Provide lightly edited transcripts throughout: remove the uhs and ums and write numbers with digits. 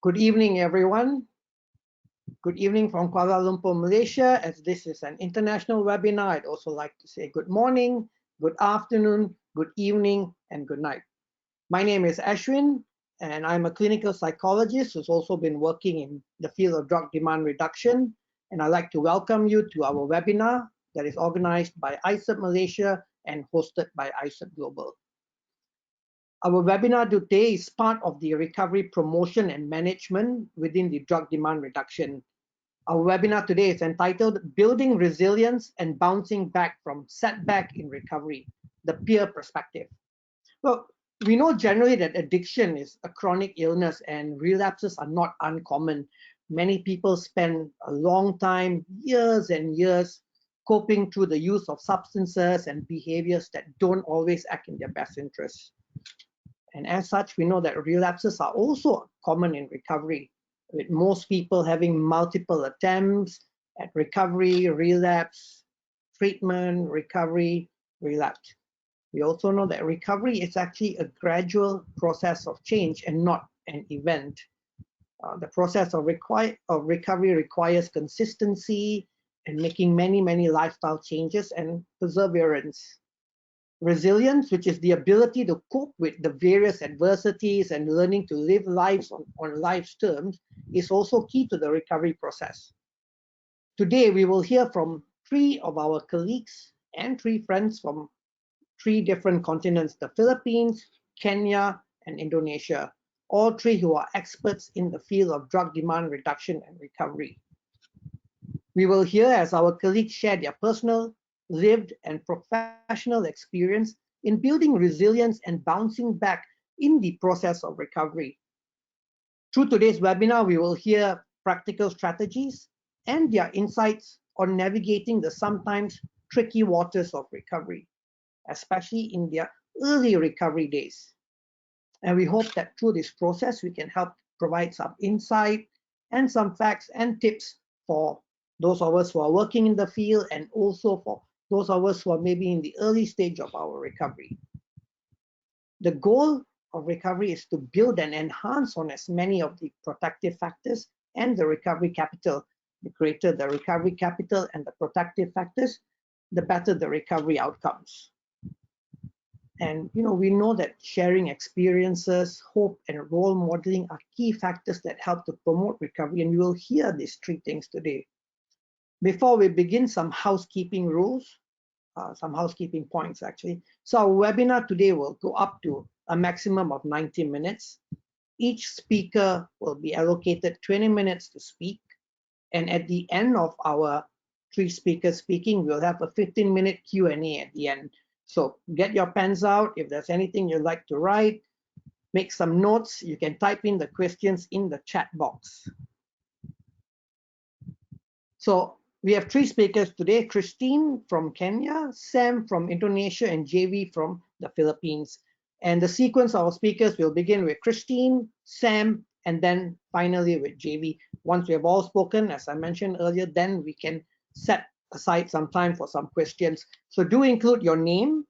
Good evening, everyone. Good evening from Kuala Lumpur, Malaysia. As this is an international webinar, I'd also like to say good morning, good afternoon, good evening, and good night. My name is Ashwin, and I'm a clinical psychologist who's also been working in the field of drug demand reduction. And I'd like to welcome you to our webinar that is organized by ISSUP Malaysia and hosted by ISSUP Global. Our webinar today is part of the recovery promotion and management within the drug demand reduction. Our webinar today is entitled Building Resilience and Bouncing Back from Setback in Recovery, the Peer Perspective. Well, we know generally that addiction is a chronic illness and relapses are not uncommon. Many people spend a long time, years and years, coping through the use of substances and behaviors that don't always act in their best interests. And as such, we know that relapses are also common in recovery, with most people having multiple attempts at recovery, relapse, treatment, recovery, relapse. We also know that recovery is actually a gradual process of change and not an event. The process of recovery requires consistency and making many lifestyle changes and perseverance. Resilience, which is the ability to cope with the various adversities and learning to live lives on life's terms, is also key to the recovery process. Today, we will hear from 3 of our colleagues and 3 friends from 3 different continents, the Philippines, Kenya, and Indonesia, all 3 who are experts in the field of drug demand reduction and recovery. We will hear as our colleagues share their personal, lived, and professional experience in building resilience and bouncing back in the process of recovery. Through today's webinar, we will hear practical strategies and their insights on navigating the sometimes tricky waters of recovery, especially in their early recovery days. And we hope that through this process, we can help provide some insight and some facts and tips for those of us who are working in the field and also for those of us who are maybe in the early stage of our recovery. The goal of recovery is to build and enhance on as many of the protective factors and the recovery capital. The greater the recovery capital and the protective factors, the better the recovery outcomes. And we know that sharing experiences, hope, and role modeling are key factors that help to promote recovery, and we will hear these 3 things today. Before we begin, some housekeeping rules, some housekeeping points actually. So our webinar today will go up to a maximum of 90 minutes. Each speaker will be allocated 20 minutes to speak. And at the end of our 3 speakers speaking, we'll have a 15-minute Q&A at the end. So get your pens out. If there's anything you'd like to write, make some notes. You can type in the questions in the chat box. So we have 3 speakers today: Christine from Kenya, Sam from Indonesia, and JV from the Philippines. And the sequence of our speakers will begin with Christine, Sam, and then finally with JV. Once we have all spoken, as I mentioned earlier, then we can set aside some time for some questions. So do include your name.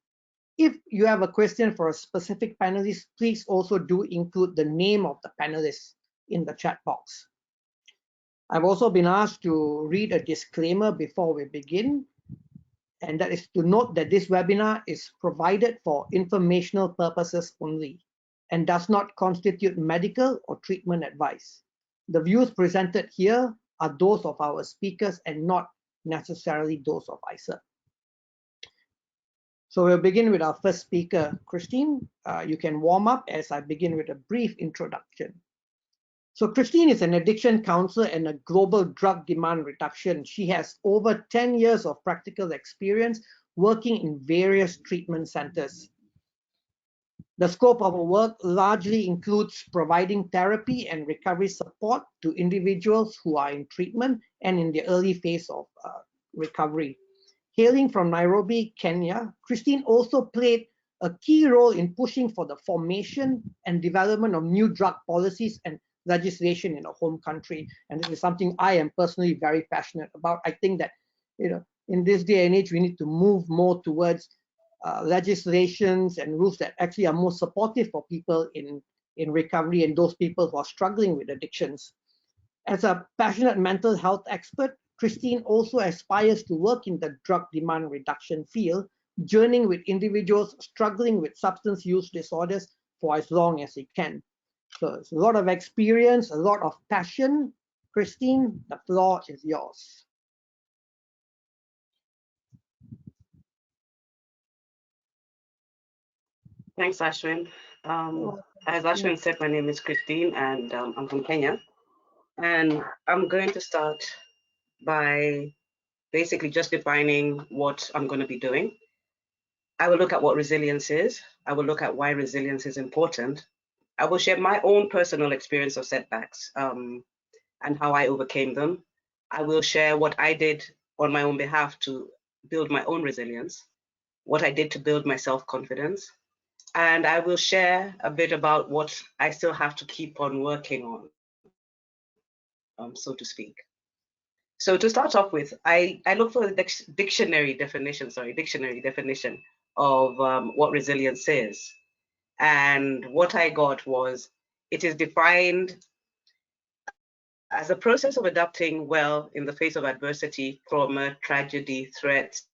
If you have a question for a specific panelist, please also do include the name of the panelist in the chat box. I've also been asked to read a disclaimer before we begin, and that is to note that this webinar is provided for informational purposes only and does not constitute medical or treatment advice. The views presented here are those of our speakers and not necessarily those of ISSUP. So we'll begin with our first speaker, Christine. You can warm up as I begin with a brief introduction. So Christine is an addiction counselor and a global drug demand reduction. She has over 10 years of practical experience working in various treatment centers. The scope of her work largely includes providing therapy and recovery support to individuals who are in treatment and in the early phase of recovery. Hailing from Nairobi, Kenya, Christine also played a key role in pushing for the formation and development of new drug policies and legislation in a home country, and this is something I am personally very passionate about. I think that in this day and age we need to move more towards legislations and rules that actually are more supportive for people in in recovery and those people who are struggling with addictions. As a passionate mental health expert, Christine also aspires to work in the drug demand reduction field, journeying with individuals struggling with substance use disorders for as long as it can. So it's a lot of experience, a lot of passion. Christine, the floor is yours. Thanks, Ashwin. As Ashwin said, my name is Christine, and I'm from Kenya. And I'm going to start by basically just defining what I'm going to be doing. I will look at what resilience is. I will look at why resilience is important. I will share my own personal experience of setbacks and how I overcame them. I will share what I did on my own behalf to build my own resilience, what I did to build my self-confidence, and I will share a bit about what I still have to keep on working on, so to speak. So to start off with, I looked for the dictionary definition of what resilience is. And what I got was, it is defined as a process of adapting well in the face of adversity, trauma, tragedy, threats,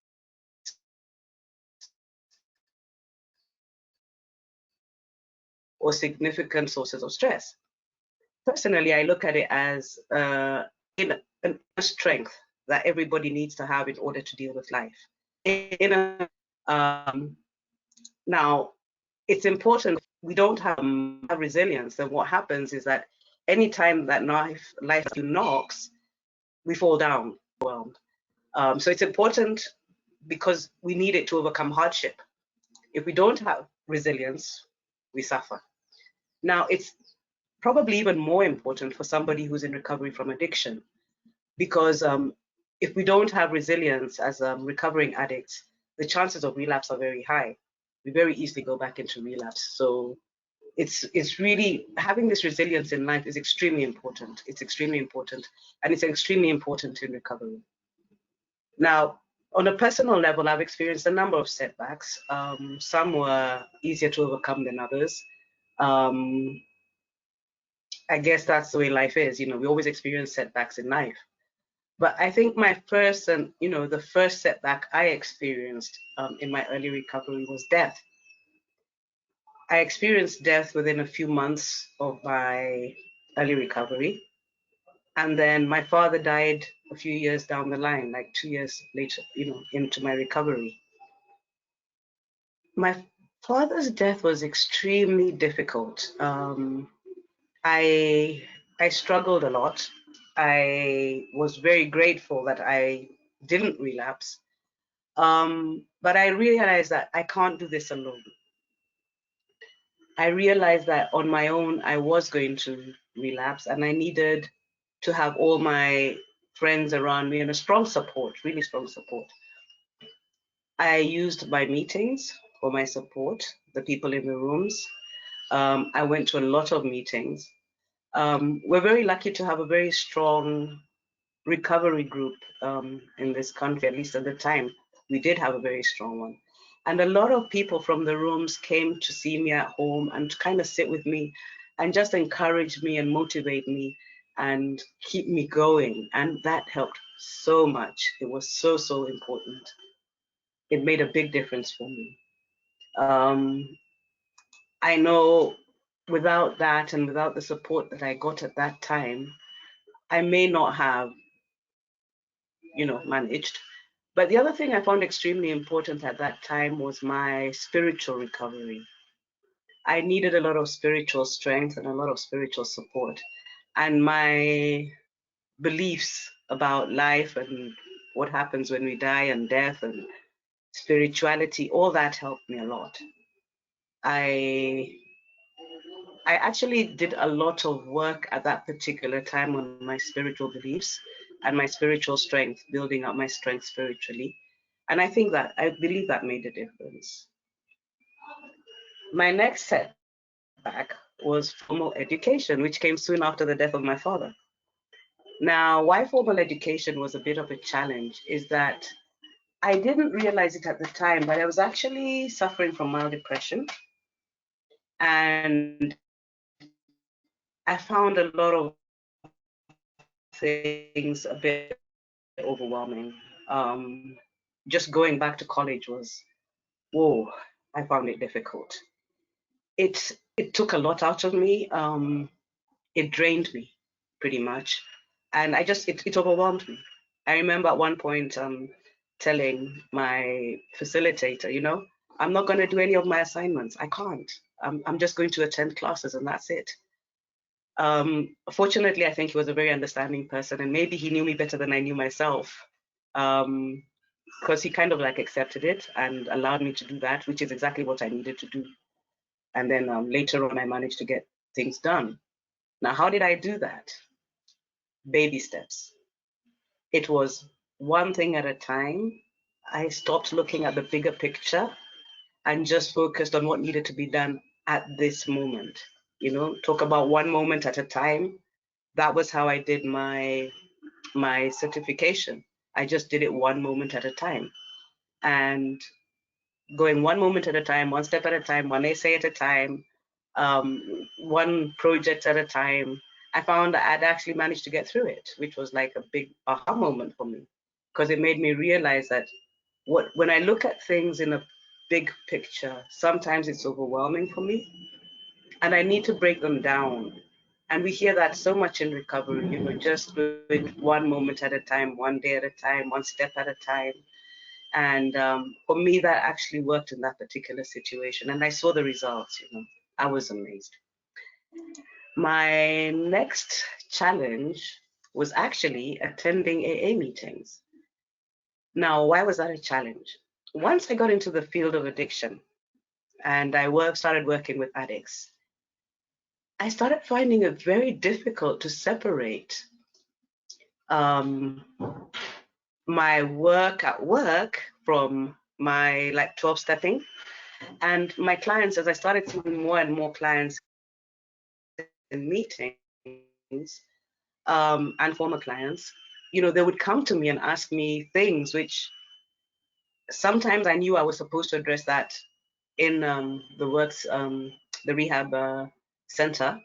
or significant sources of stress. Personally, I look at it as an inner strength that everybody needs to have in order to deal with life. Um, Now, it's important. We don't have resilience, then what happens is that anytime that life knocks, we fall down. So it's important because we need it to overcome hardship. If we don't have resilience, we suffer. Now, it's probably even more important for somebody who's in recovery from addiction, because if we don't have resilience as recovering addicts, the chances of relapse are very high. We very easily go back into relapse. So it's really, having this resilience in life is extremely important. It's extremely important, and it's extremely important in recovery. Now, on a personal level, I've experienced a number of setbacks. Some were easier to overcome than others. Um, I guess that's the way life is. We always experience setbacks in life. But I think my first and, the first setback I experienced in my early recovery was death. I experienced death within a few months of my early recovery. And then my father died a few years down the line, like 2 years later, into my recovery. My father's death was extremely difficult. I struggled a lot. I was very grateful that I didn't relapse. But I realized that I can't do this alone. I realized that on my own, I was going to relapse, and I needed to have all my friends around me and a strong support, really strong support. I used my meetings for my support, the people in the rooms. I went to a lot of meetings. We're very lucky to have a very strong recovery group in this country, at least at the time. We did have a very strong one. And a lot of people from the rooms came to see me at home and to kind of sit with me and just encourage me and motivate me and keep me going. And that helped so much. It was so, so important. It made a big difference for me. I know without that and without the support that I got at that time, I may not have, managed. But the other thing I found extremely important at that time was my spiritual recovery. I needed a lot of spiritual strength and a lot of spiritual support. And my beliefs about life and what happens when we die and death and spirituality, all that helped me a lot. I actually did a lot of work at that particular time on my spiritual beliefs and my spiritual strength, building up my strength spiritually. And I believe that made a difference. My next setback was formal education, which came soon after the death of my father. Now, why formal education was a bit of a challenge is that I didn't realize it at the time, but I was actually suffering from mild depression. And I found a lot of things a bit overwhelming. Just going back to college was, whoa, I found it difficult. It took a lot out of me. It drained me pretty much, and it overwhelmed me. I remember at one point telling my facilitator, I'm not going to do any of my assignments. I can't. I'm just going to attend classes and that's it. Fortunately, I think he was a very understanding person, and maybe he knew me better than I knew myself, because he kind of like accepted it and allowed me to do that, which is exactly what I needed to do. And then later on, I managed to get things done. Now, how did I do that? Baby steps. It was one thing at a time. I stopped looking at the bigger picture and just focused on what needed to be done at this moment. Talk about one moment at a time. That was how I did my certification. I just did it one moment at a time, and going one moment at a time, one step at a time, one essay at a time, one project at a time. I found that I'd actually managed to get through it, which was like a big aha moment for me, because it made me realize that when I look at things in a big picture, sometimes it's overwhelming for me, and I need to break them down. And we hear that so much in recovery, just do it one moment at a time, one day at a time, one step at a time. And for me, that actually worked in that particular situation. And I saw the results, I was amazed. My next challenge was actually attending AA meetings. Now, why was that a challenge? Once I got into the field of addiction and I started working with addicts, I started finding it very difficult to separate um, my work at work from my 12 stepping. And my clients, as I started seeing more and more clients in meetings, and former clients, they would come to me and ask me things which sometimes I knew I was supposed to address that in the rehab center.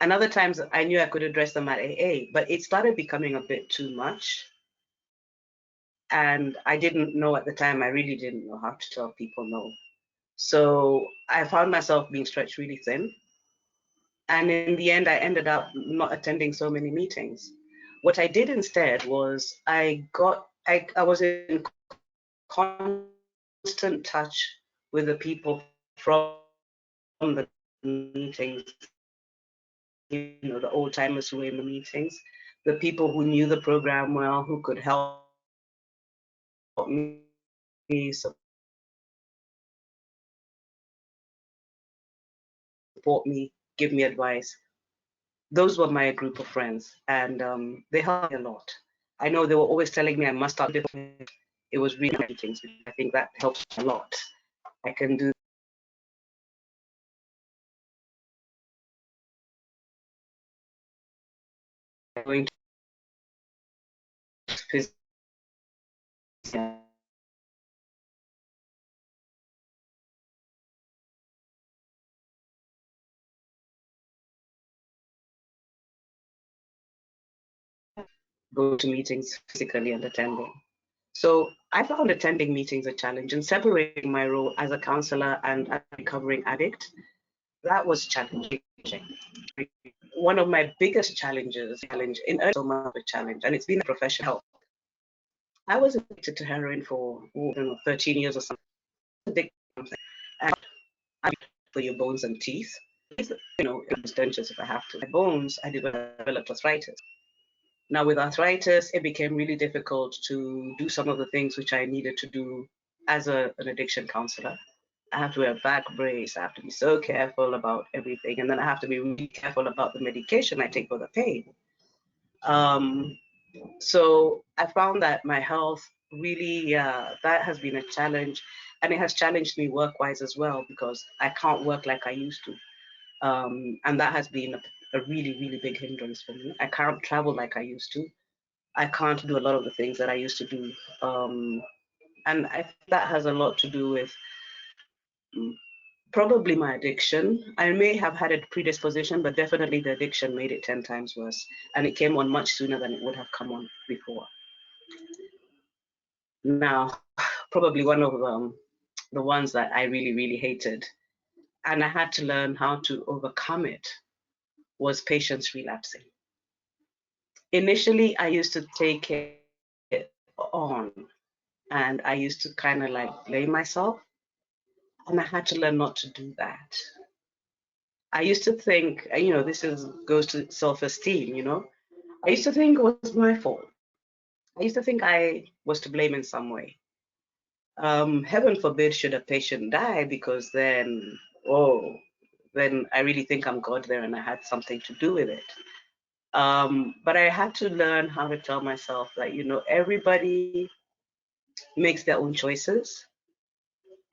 And other times I knew I could address them at AA, but it started becoming a bit too much. And I didn't know at the time, I really didn't know how to tell people no. So I found myself being stretched really thin. And in the end, I ended up not attending so many meetings. What I did instead was I was in constant touch with the people from the meetings, the old timers who were in the meetings, the people who knew the program well, who could help me, support me, give me advice. Those were my group of friends, and they helped me a lot. I know they were always telling me I must start different. It was really things. I think that helps a lot. I can do going to go to meetings physically and attending. So I found attending meetings a challenge, and separating my role as a counselor and a recovering addict, that was challenging. One of my biggest challenges, in so much of a challenge, and it's been a professional help. I was addicted to heroin for 13 years or something. And for your bones and teeth, it was dentures if I have to. My bones, I developed arthritis. Now with arthritis, it became really difficult to do some of the things which I needed to do as an addiction counselor. I have to wear a back brace. I have to be so careful about everything. And then I have to be really careful about the medication I take for the pain. So I found that my health really, that has been a challenge. And it has challenged me work-wise as well, because I can't work like I used to. And that has been a really, really big hindrance for me. I can't travel like I used to. I can't do a lot of the things that I used to do. And I think that has a lot to do with Probably my addiction. I may have had a predisposition, but definitely the addiction made it 10 times worse. And it came on much sooner than it would have come on before. Now, probably one of the ones that I really, really hated, and I had to learn how to overcome it, was patience relapsing. Initially, I used to take it on, and I used to kind of like blame myself, and I had to learn not to do that. I used to think, this goes to self-esteem, I used to think it was my fault. I used to think I was to blame in some way. Heaven forbid should a patient die, because then I really think I'm God there and I had something to do with it. But I had to learn how to tell myself that, everybody makes their own choices,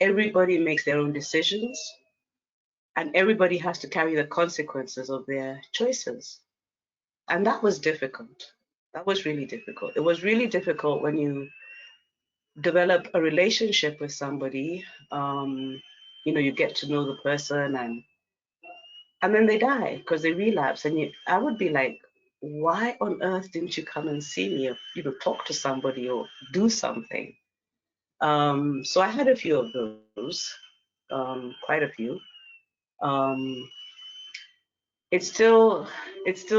everybody makes their own decisions, and everybody has to carry the consequences of their choices. And that was difficult. That was really difficult. It was really difficult when you develop a relationship with somebody. You get to know the person, and then they die because they relapse. And I would be like, why on earth didn't you come and see me, or talk to somebody or do something? So I had a few of those, quite a few. Um, it's still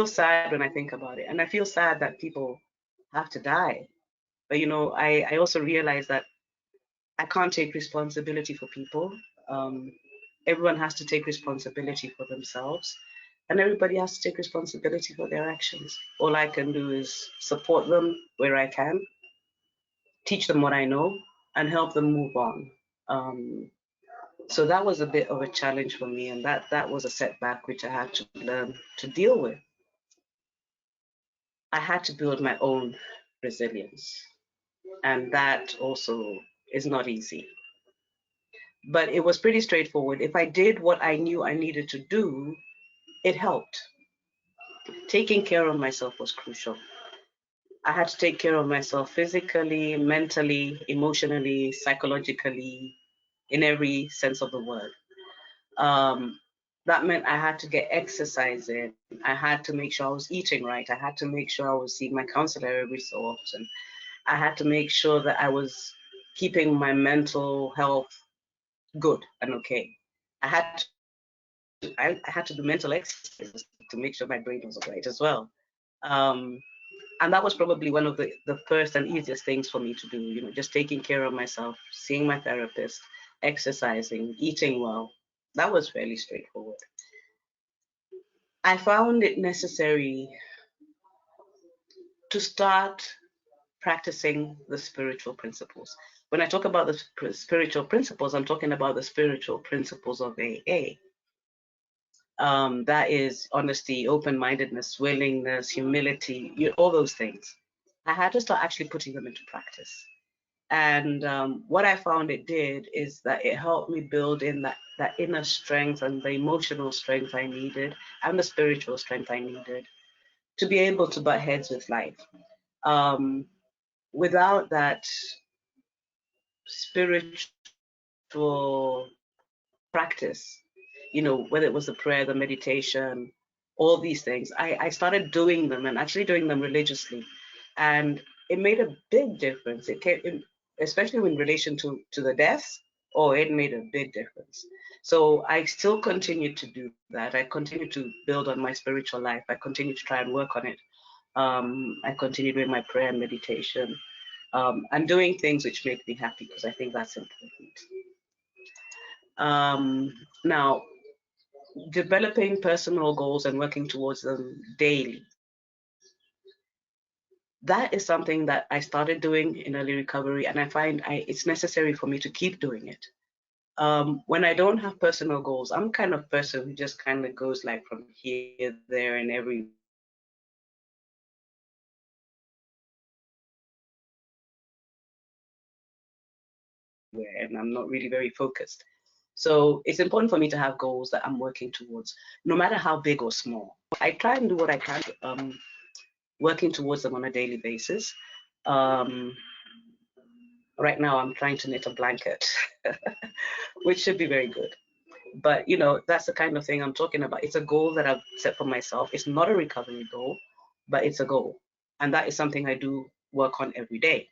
sad when I think about it, and I feel sad that people have to die. But I also realize that I can't take responsibility for people. Um, Everyone has to take responsibility for themselves, and everybody has to take responsibility for their actions. All I can do is support them where I can, teach them what I know, and help them move on. Um, so that was a bit of a challenge for me, and that was a setback which I had to learn to deal with. I had to build my own resilience, and that also is not easy. But it was pretty straightforward. If I did what I knew I needed to do, it helped. Taking care of myself was crucial. I had to take care of myself physically, mentally, emotionally, psychologically, in every sense of the word. Um, that meant I had to get exercise in. I had to make sure I was eating right. I had to make sure I was seeing my counselor every so often. I had to make sure that I was keeping my mental health good and okay. I had to do mental exercises to make sure my brain was all right as well. Um, and that was probably one of the first and easiest things for me to do, just taking care of myself, seeing my therapist, exercising, eating well. That was fairly straightforward. I found it necessary to start practicing the spiritual principles. When I talk about the spiritual principles, I'm talking about the spiritual principles of AA. That is honesty, open-mindedness, willingness, humility, all those things. I had to start actually putting them into practice. And what I found it did is that it helped me build in that inner strength and the emotional strength I needed and the spiritual strength I needed to be able to butt heads with life. Without that spiritual practice, whether it was the prayer, the meditation, all these things, I started doing them and actually doing them religiously. And it made a big difference. It came in, especially in relation to the deaths. Oh, it made a big difference. So I still continue to do that. I continue to build on my spiritual life. I continue to try and work on it. I continue doing my prayer and meditation, and doing things which make me happy, because I think that's important. Now, developing personal goals and working towards them daily. That is something that I started doing in early recovery, and I find it's necessary for me to keep doing it. When I don't have personal goals, I'm kind of person who just kind of goes like from here, there, and everywhere, and I'm not really very focused. So it's important for me to have goals that I'm working towards, no matter how big or small. I try and do what I can, working towards them on a daily basis. Um, right now, I'm trying to knit a blanket, which should be very good. But you know, that's the kind of thing I'm talking about. It's a goal that I've set for myself. It's not a recovery goal, but it's a goal. And that is something I do work on every day.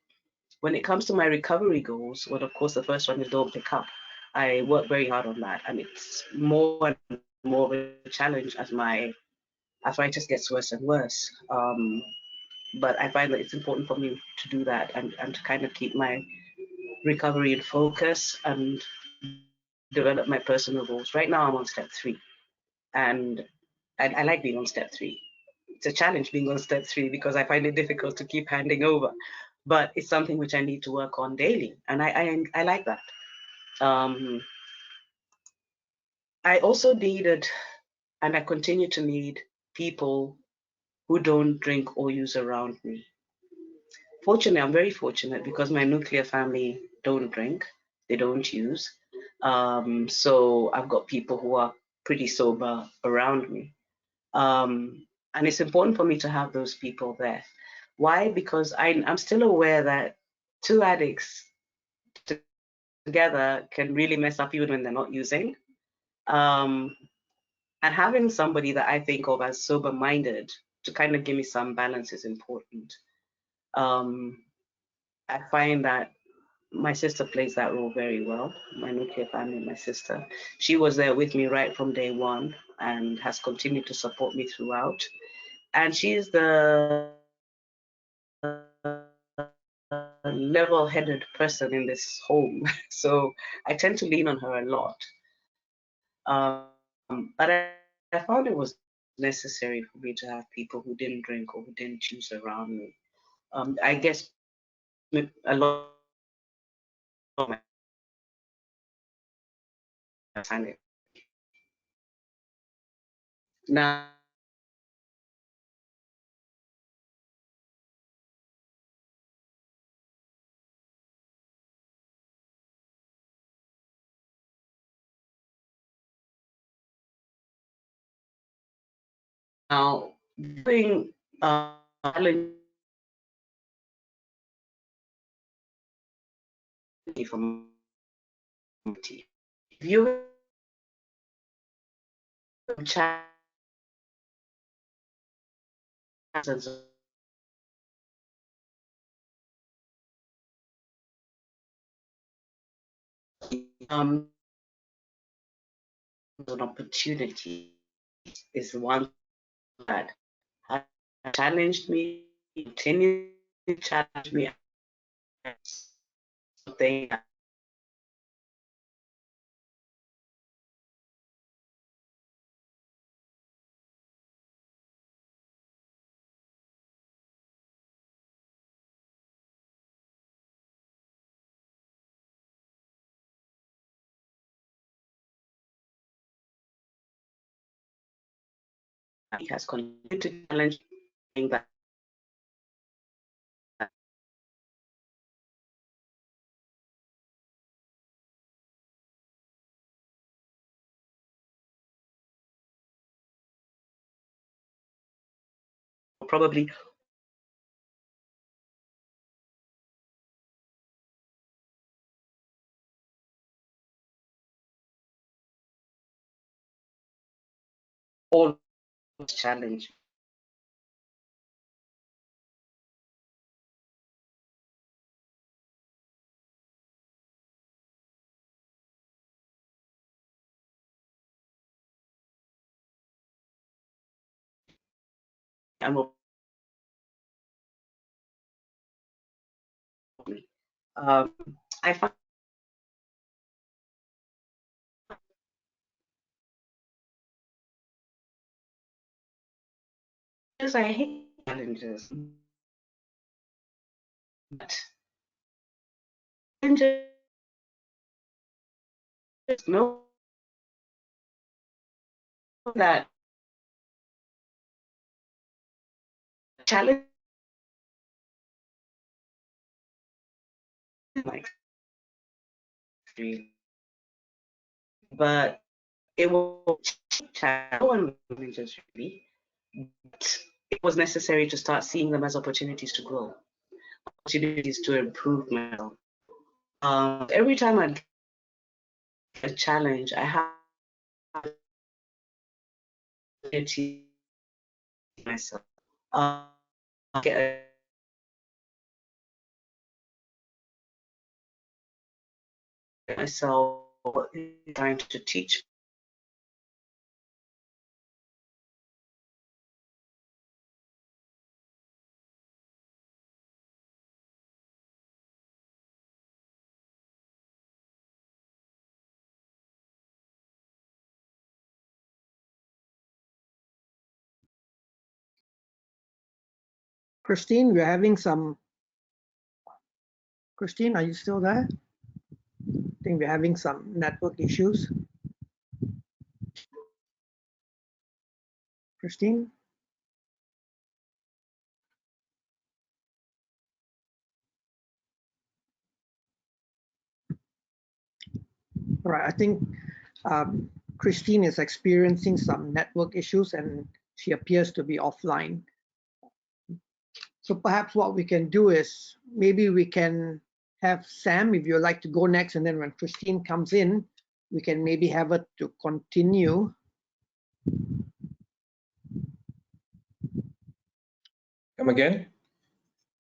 When it comes to my recovery goals, well, of course, the first one is don't pick up. I work very hard on that, and it's more and more of a challenge as my arthritis gets worse and worse. But I find that it's important for me to do that and to kind of keep my recovery in focus and develop my personal goals. Right now, I'm on step 3, and I like being on step 3. It's a challenge being on step 3 because I find it difficult to keep handing over, but it's something which I need to work on daily, and I like that. I also needed, and I continue to need, people who don't drink or use around me. Fortunately, I'm very fortunate because my nuclear family don't drink, they don't use. So I've got people who are pretty sober around me. And it's important for me to have those people there. Why? Because I'm still aware that two addicts together can really mess up even when they're not using. Um, and having somebody that I think of as sober minded to kind of give me some balance is important. Um, I find that my sister plays that role very well. My nuclear family, my sister, she was there with me right from day one and has continued to support me throughout. And she's the level-headed person in this home, so I tend to lean on her a lot. But I found it was necessary for me to have people who didn't drink or who didn't choose around me. I guess a lot of my sanity. Now, doing challenge from if you challenges um, an opportunity is one that has challenged me, continues to challenge me. Something that has continued to challenge me that probably all challenge. I'm um, I find I hate challenges, but challenges know that challenge my experience, but it will challenge challenges really. But it was necessary to start seeing them as opportunities to grow, opportunities to improve myself. Every time I get a challenge, I have myself. Get myself trying to teach. Christine, we're having some. Christine, are you still there? I think we're having some network issues. Christine? All right, I think Christine is experiencing some network issues and she appears to be offline. So perhaps what we can do is maybe we can have Sam, if you'd like to go next, and then when Christine comes in, we can maybe have her to continue. Come again?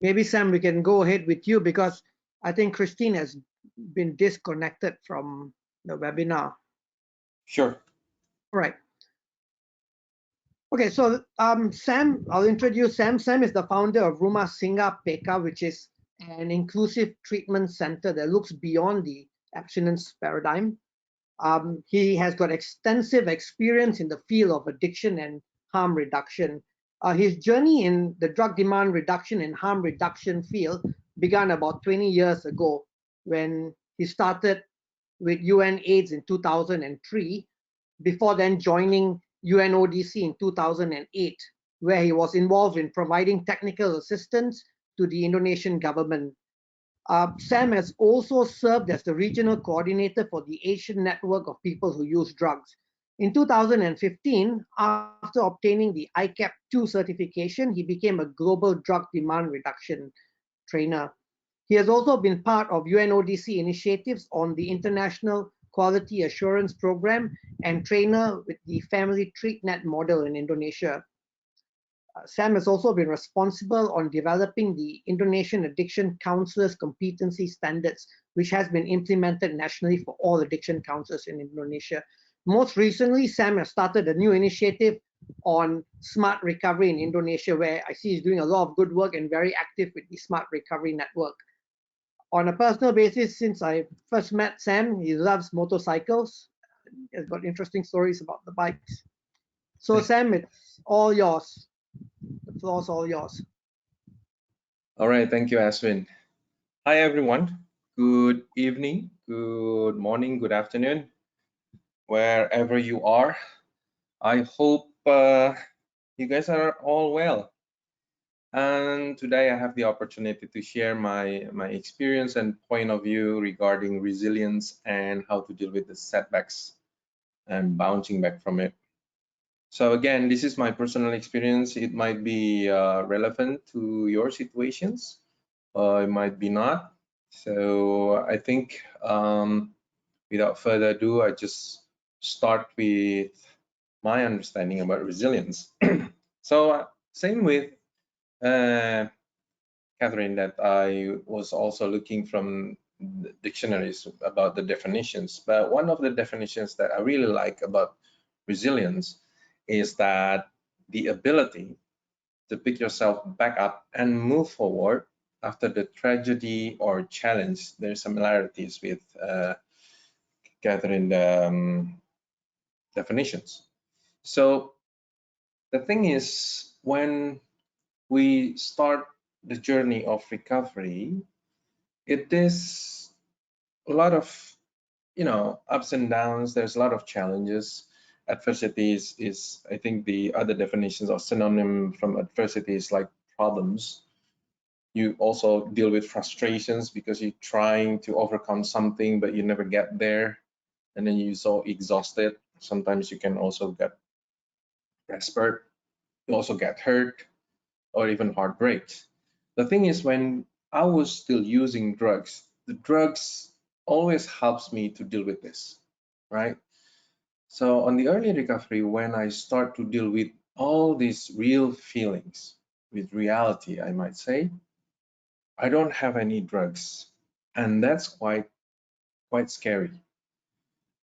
Maybe Sam, we can go ahead with you because I think Christine has been disconnected from the webinar. Sure. All right. Okay, so Sam, I'll introduce Sam. Sam is the founder of Rumah Singgah PK, which is an inclusive treatment center that looks beyond the abstinence paradigm. He has got extensive experience in the field of addiction and harm reduction. His journey in the drug demand reduction and harm reduction field began about 20 years ago when he started with UNAIDS in 2003, before then joining UNODC in 2008, where he was involved in providing technical assistance to the Indonesian government. Sam has also served as the regional coordinator for the Asian Network of People Who Use Drugs. In 2015, after obtaining the ICAP 2 certification, he became a global drug demand reduction trainer. He has also been part of UNODC initiatives on the International Quality Assurance Program and trainer with the Family TreatNet model in Indonesia. Sam has also been responsible on developing the Indonesian Addiction Counselors Competency Standards, which has been implemented nationally for all addiction counselors in Indonesia. Most recently, Sam has started a new initiative on smart recovery in Indonesia, where I see he's doing a lot of good work and very active with the Smart Recovery Network. On a personal basis, since I first met Sam, he loves motorcycles. He's got interesting stories about the bikes. So Sam, it's all yours. The floor's all yours. All right, thank you, Aswin. Hi, everyone. Good evening, good morning, good afternoon, wherever you are. I hope you guys are all well. And today I have the opportunity to share my experience and point of view regarding resilience and how to deal with the setbacks and bouncing back from it. So again, this is my personal experience. It might be relevant to your situations, it might be not. So I think without further ado, I just start with my understanding about resilience. So same with Catherine, that I was also looking from the dictionaries about the definitions. But one of the definitions that I really like about resilience is that the ability to pick yourself back up and move forward after the tragedy or challenge. There's similarities with Catherine definitions. So the thing is, when we start the journey of recovery, it is a lot of ups and downs. There's a lot of challenges. Adversity is I think the other definitions or synonym from adversity is like problems. You also deal with frustrations because you're trying to overcome something but you never get there, and then you're so exhausted. Sometimes you can also get desperate, you also get hurt or even heartbreak. The thing is, when I was still using drugs, the drugs always helps me to deal with this, right? So on the early recovery, when I start to deal with all these real feelings, with reality, I might say, I don't have any drugs, and that's quite scary.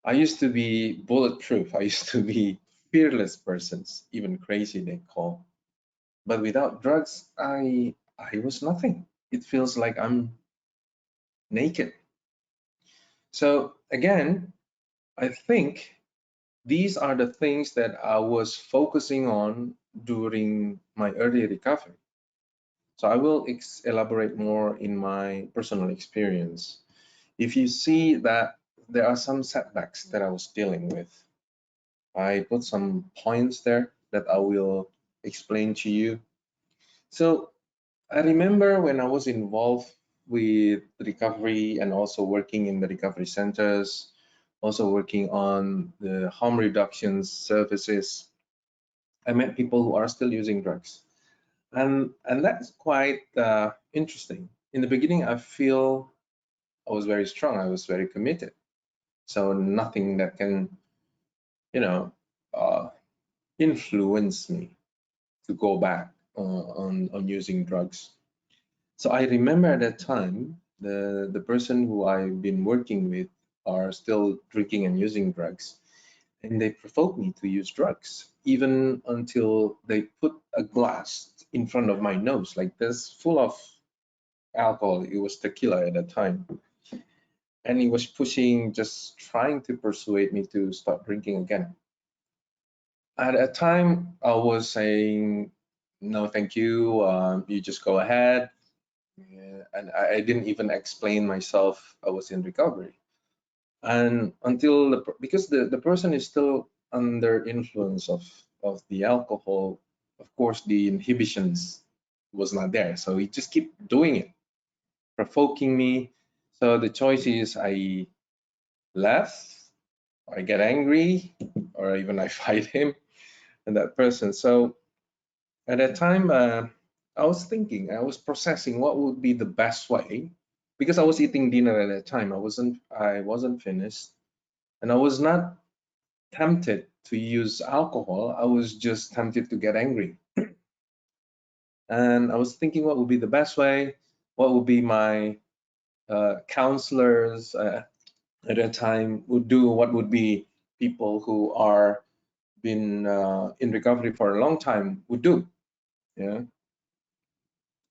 I used to be bulletproof. I used to be fearless persons, even crazy they call. But without drugs, I was nothing. It feels like I'm naked. So again, I think these are the things that I was focusing on during my early recovery. So I will elaborate more in my personal experience. If you see that there are some setbacks that I was dealing with, I put some points there that I will explain to you. So I remember when I was involved with recovery and also working in the recovery centers, also working on the harm reduction services, I met people who are still using drugs. And that's quite interesting. In the beginning, I feel I was very strong. I was very committed. So nothing that can, you know, uh, influence me to go back on using drugs. So I remember at that time, the person who I've been working with are still drinking and using drugs, and they provoked me to use drugs, even until they put a glass in front of my nose like this, full of alcohol. It was tequila at that time, and he was pushing, just trying to persuade me to stop drinking again. At a time, I was saying, no, thank you. You just go ahead. Yeah, and I didn't even explain myself. I was in recovery, and until because the person is still under influence of the alcohol, of course, the inhibitions was not there. So he just keep doing it, provoking me. So the choice is I left, I get angry, or even I fight him and that person. So at that time, I was thinking, I was processing what would be the best way, because I was eating dinner at that time. I wasn't finished, and I was not tempted to use alcohol. I was just tempted to get angry, and I was thinking what would be the best way, what would be my counselors at that time would do, what would be people who are been in recovery for a long time would do. Yeah.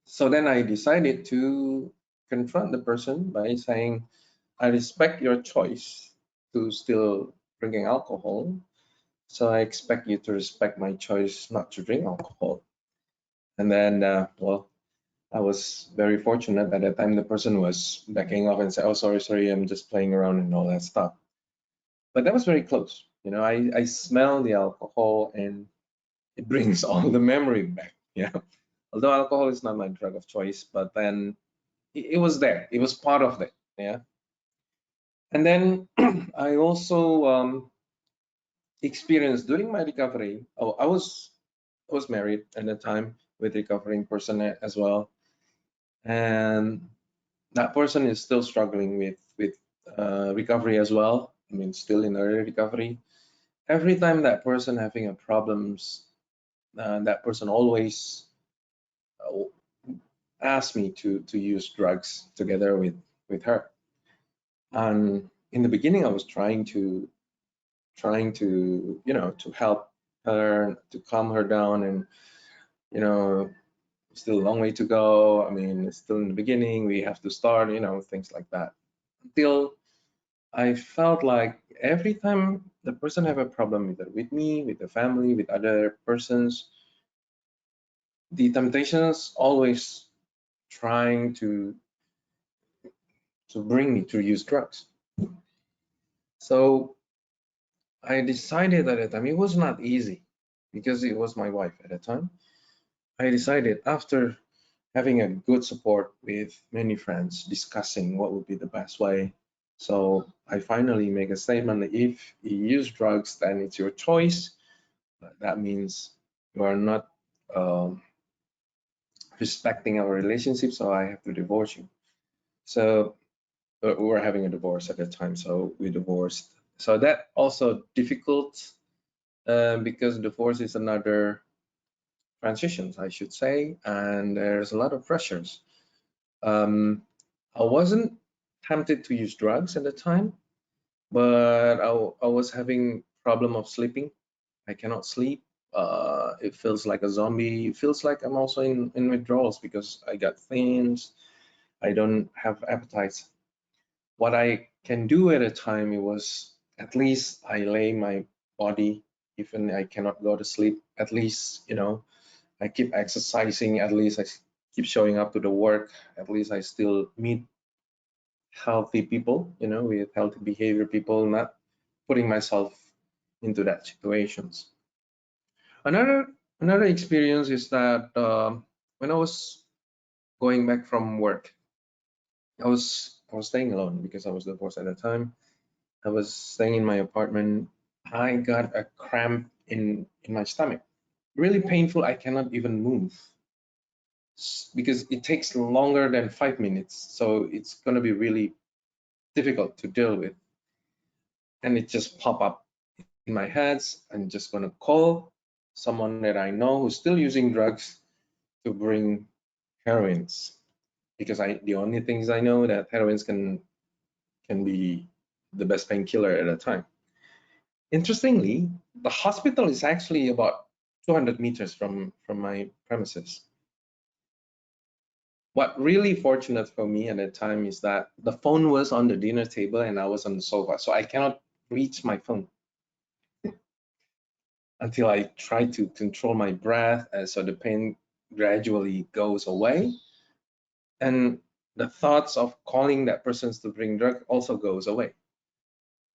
So then I decided to confront the person by saying, I respect your choice to still drinking alcohol. So I expect you to respect my choice not to drink alcohol. And then, well, I was very fortunate at that time. The person was backing off and said, oh, sorry, sorry, I'm just playing around and all that stuff. But that was very close. You know, I smell the alcohol and it brings all the memory back. Yeah. Although alcohol is not my drug of choice, but then it was there. It was part of it. Yeah. And then I also experienced during my recovery. Oh, I was married at the time with recovering person as well, and that person is still struggling with recovery as well. I mean, still in early recovery. Every time that person having a problems, that person always uh, asked me to use drugs together with her. And in the beginning, I was trying to to help her, to calm her down, and you know still a long way to go. I mean, it's still in the beginning, we have to start, things like that, until I felt like every time the person have a problem with me, with the family, with other persons, the temptations always trying to bring me to use drugs. So I decided at the time, it was not easy because it was my wife at the time. I decided, after having a good support with many friends, discussing what would be the best way. So I finally make a statement that if you use drugs, then it's your choice. That means you are not um, respecting our relationship, so I have to divorce you. So we were having a divorce at that time, so we divorced. So that also difficult because divorce is another transitions, I should say, and there's a lot of pressures. I wasn't tempted to use drugs at the time, but I was having problem of sleeping. I cannot sleep. It feels like a zombie. It feels like I'm also in withdrawals because I got thins. I don't have appetites. What I can do at a time, it was at least I lay my body, even I cannot go to sleep, at least, I keep exercising, at least I keep showing up to the work, at least I still meet healthy people, with healthy behavior people, not putting myself into that situations. Another experience is that when I was going back from work, I was staying alone because I was divorced at the time. I was staying in my apartment. I got a cramp in my stomach, really painful. I cannot even move because it takes longer than 5 minutes, so it's going to be really difficult to deal with. And it just pop up in my head. I'm just going to call someone that I know who's still using drugs to bring heroines, because the only things I know that heroines can be the best painkiller at a time. Interestingly, the hospital is actually about 200 meters from my premises. What really fortunate for me at that time is that the phone was on the dinner table and I was on the sofa, so I cannot reach my phone until I try to control my breath, so the pain gradually goes away, and the thoughts of calling that person to bring drug also goes away.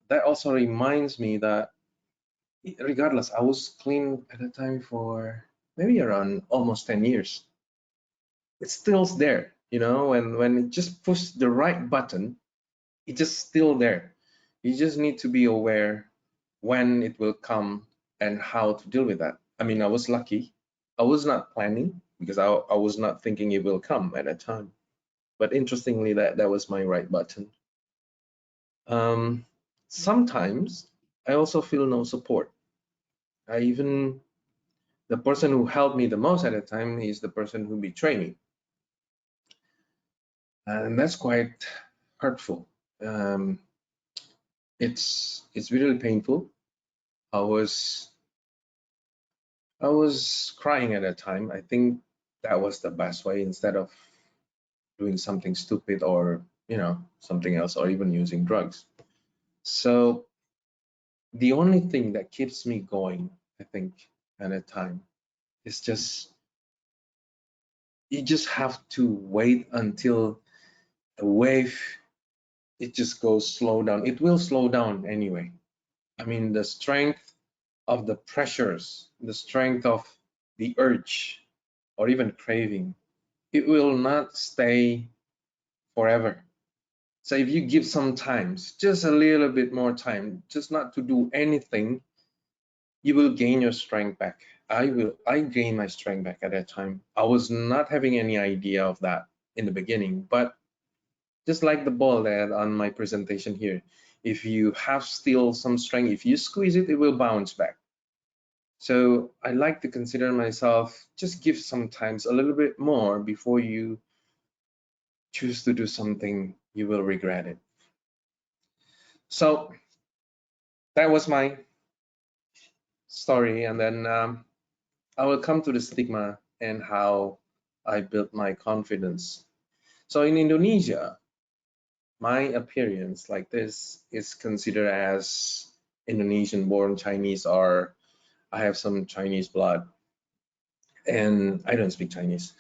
That also reminds me that regardless, I was clean at the time for maybe around almost 10 years. It's still there, when it just push the right button, it's just still there. You just need to be aware when it will come and how to deal with that. I mean, I was lucky. I was not planning because I was not thinking it will come at that time. But interestingly, that was my right button. Sometimes I also feel no support. The person who helped me the most at the time is the person who betrayed me. And that's quite hurtful. It's really painful. I was crying at that time. I think that was the best way, instead of doing something stupid or something else, or even using drugs. So the only thing that keeps me going, I think, at a time is you just have to wait until the wave, it just goes slow down. It will slow down anyway. I mean, the strength of the pressures, the strength of the urge or even craving, it will not stay forever. So if you give some time, just a little bit more time, just not to do anything, you will gain your strength back. I gained my strength back at that time. I was not having any idea of that in the beginning, but just like the ball that on my presentation here, if you have still some strength, if you squeeze it, it will bounce back. So I like to consider myself, just give some times a little bit more before you choose to do something you will regret it. So that was my story, and then I will come to the stigma and how I built my confidence. So in Indonesia, my appearance like this is considered as Indonesian born Chinese, or I have some Chinese blood, and I don't speak Chinese.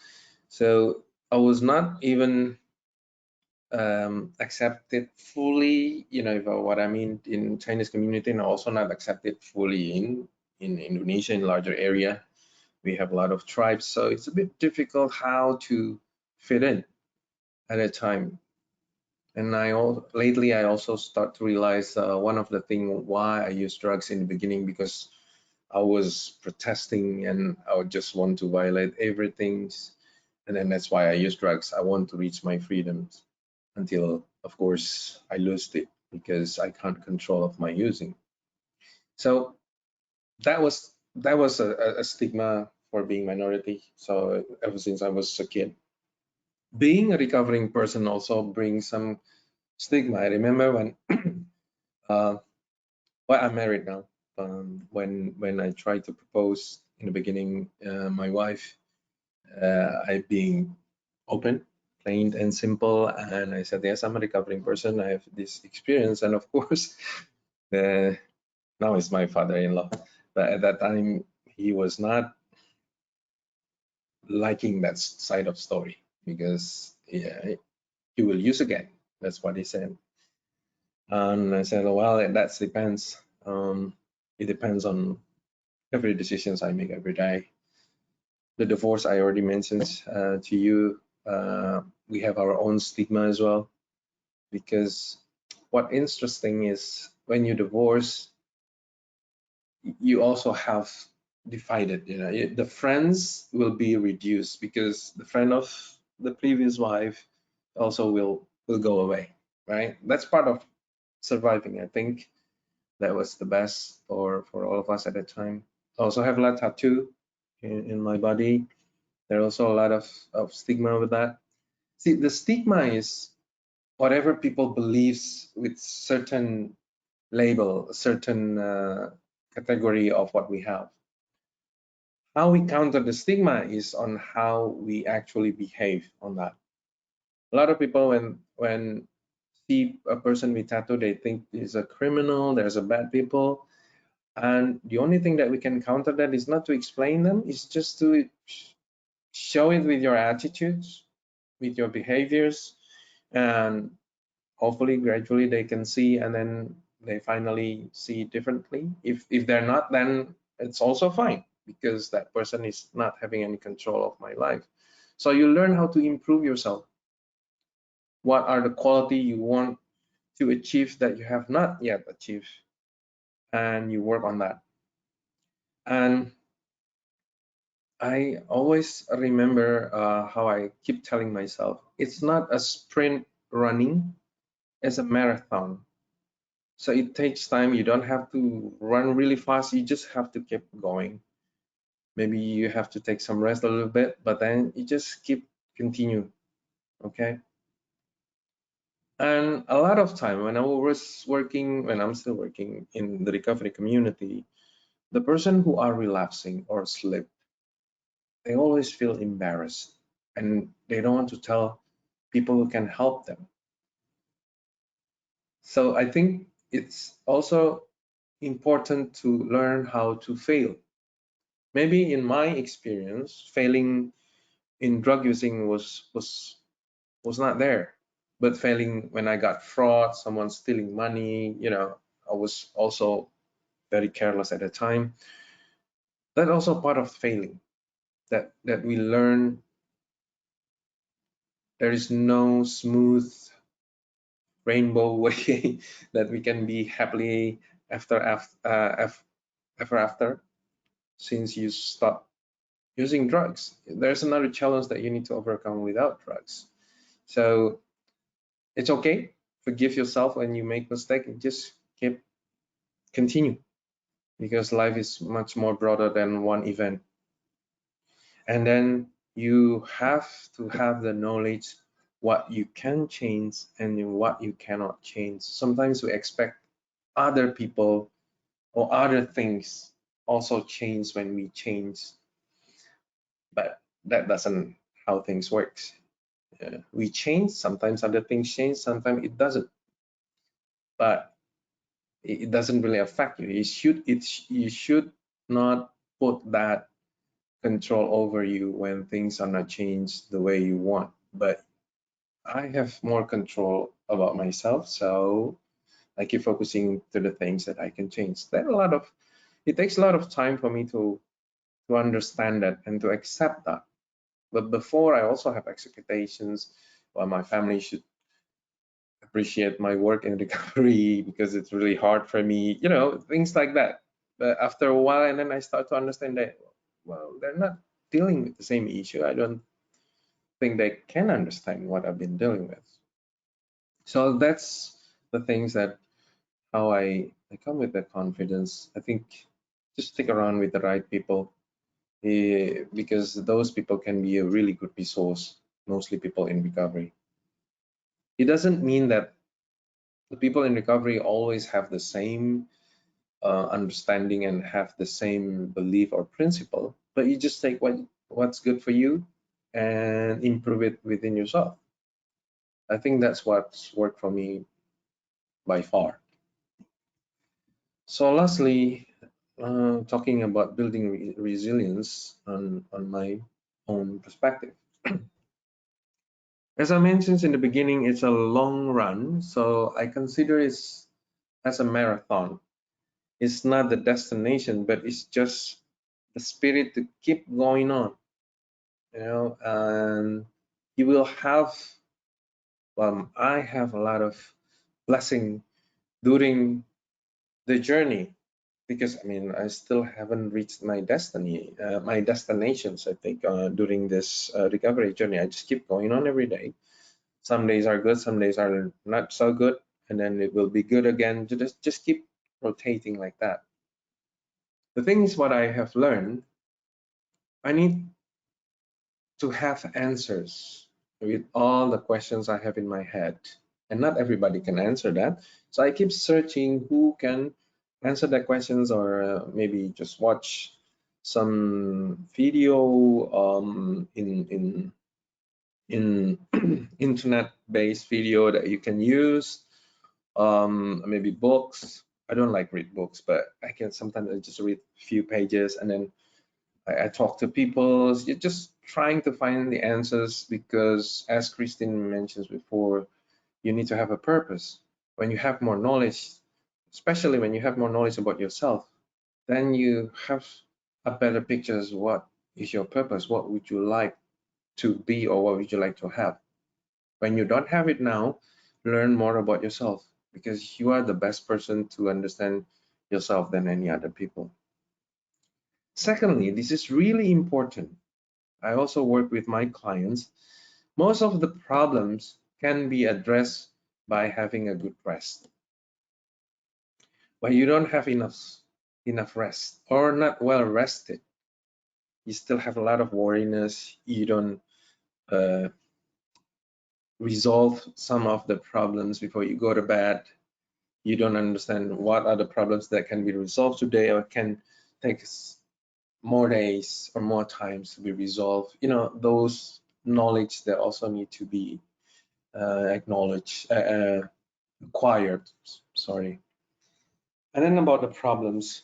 So I was not even accepted fully, what I mean, in Chinese community, and also not accepted fully in Indonesia, in larger area. We have a lot of tribes, so it's a bit difficult how to fit in at a time. And lately I also start to realize one of the thing why I used drugs in the beginning, because I was protesting and I would just want to violate everything, and then that's why I use drugs. I want to reach my freedoms until, of course, I lost it because I can't control of my using. So that was a stigma for being minority. So ever since I was a kid, being a recovering person also brings some stigma. I remember when uh, well, I'm married now. When I tried to propose in the beginning, my wife, I being open, plain and simple, and I said, yes, I'm a recovering person. I have this experience, and of course, now he's my father-in-law. But at that time, he was not liking that side of story because yeah, you will use again. That's what he said. And I said, well, that depends. It depends on every decisions I make every day. The divorce I already mentioned to you. We have our own stigma as well, because what interesting is when you divorce, you also have divided. You know, the friends will be reduced because the friend of the previous wife also will go away, right? That's part of surviving. I think that was the best for all of us at that time. I also have a lot of tattoo in my body. There are also a lot of stigma with that. See, the stigma is whatever people believes with certain label, certain category of what we have. How we counter the stigma is on how we actually behave on that. A lot of people when see a person with tattoo, they think is a criminal, there's a bad people. And the only thing that we can counter that is not to explain them, is just to show it with your attitudes, with your behaviors, and hopefully gradually they can see, and then they finally see differently. If they're not, then it's also fine, because that person is not having any control of my life. So you learn how to improve yourself. What are the quality you want to achieve that you have not yet achieved, and you work on that. And I always remember how I keep telling myself, it's not a sprint running, it's a marathon. So it takes time. You don't have to run really fast. You just have to keep going. Maybe you have to take some rest a little bit, but then you just keep continue. Okay. And a lot of time when I was working, when I'm still working in the recovery community, the person who are relapsing or slip, they always feel embarrassed and they don't want to tell people who can help them. So I think it's also important to learn how to fail. Maybe in my experience, failing in drug using was not there, but failing when I got fraud, someone stealing money, you know, I was also very careless at the time. That's also part of failing, that we learn there is no smooth rainbow way that we can be happily ever after since you stop using drugs. There's another challenge that you need to overcome without drugs. So it's okay. Forgive yourself when you make mistake and just keep continue, because life is much more broader than one event. And then you have to have the knowledge what you can change and what you cannot change. Sometimes we expect other people or other things also change when we change, but that doesn't how things works. We change, sometimes other things change, sometimes it doesn't, but it doesn't really affect you. You should not put that control over you when things are not changed the way you want. But I have more control about myself, so I keep focusing to the things that I can change. It takes a lot of time for me to understand that and to accept that. But before, I also have expectations. Well, my family should appreciate my work in recovery because it's really hard for me, you know, things like that. But after a while, and then I start to understand that, well, they're not dealing with the same issue. I don't think they can understand what I've been dealing with. So that's the things that how I come with that confidence. I think just stick around with the right people, because those people can be a really good resource, mostly people in recovery. It doesn't mean that the people in recovery always have the same understanding and have the same belief or principle, but you just take what's good for you and improve it within yourself. I think that's what's worked for me by far. So lastly, talking about building resilience on my own perspective. As I mentioned in the beginning, it's a long run, so I consider it as a marathon. It's not the destination, but it's just the spirit to keep going on, and you will have, I have a lot of blessing during the journey, because I mean, I still haven't reached my destiny, my destinations. I think during this recovery journey, I just keep going on every day. Some days are good, some days are not so good, and then it will be good again. Just keep rotating like that. The thing is, what I have learned, I need to have answers with all the questions I have in my head, and not everybody can answer that. So I keep searching who can answer the questions, or maybe just watch some video in internet-based video that you can use, maybe books. I don't like read books, but I can sometimes I just read a few pages, and then I talk to people. You're just trying to find the answers, because as Christine mentions before, you need to have a purpose. When you have more knowledge, especially when you have more knowledge about yourself, then you have a better picture as what is your purpose, what would you like to be, or what would you like to have. When you don't have it now, learn more about yourself, because you are the best person to understand yourself than any other people. Secondly, this is really important. I also work with my clients. Most of the problems can be addressed by having a good rest. When you don't have enough rest, or not well rested, you still have a lot of worriness. You don't resolve some of the problems before you go to bed. You don't understand what are the problems that can be resolved today, or can take more days or more times to be resolved. Those knowledge that also need to be acknowledged, acquired, sorry. And then about the problems,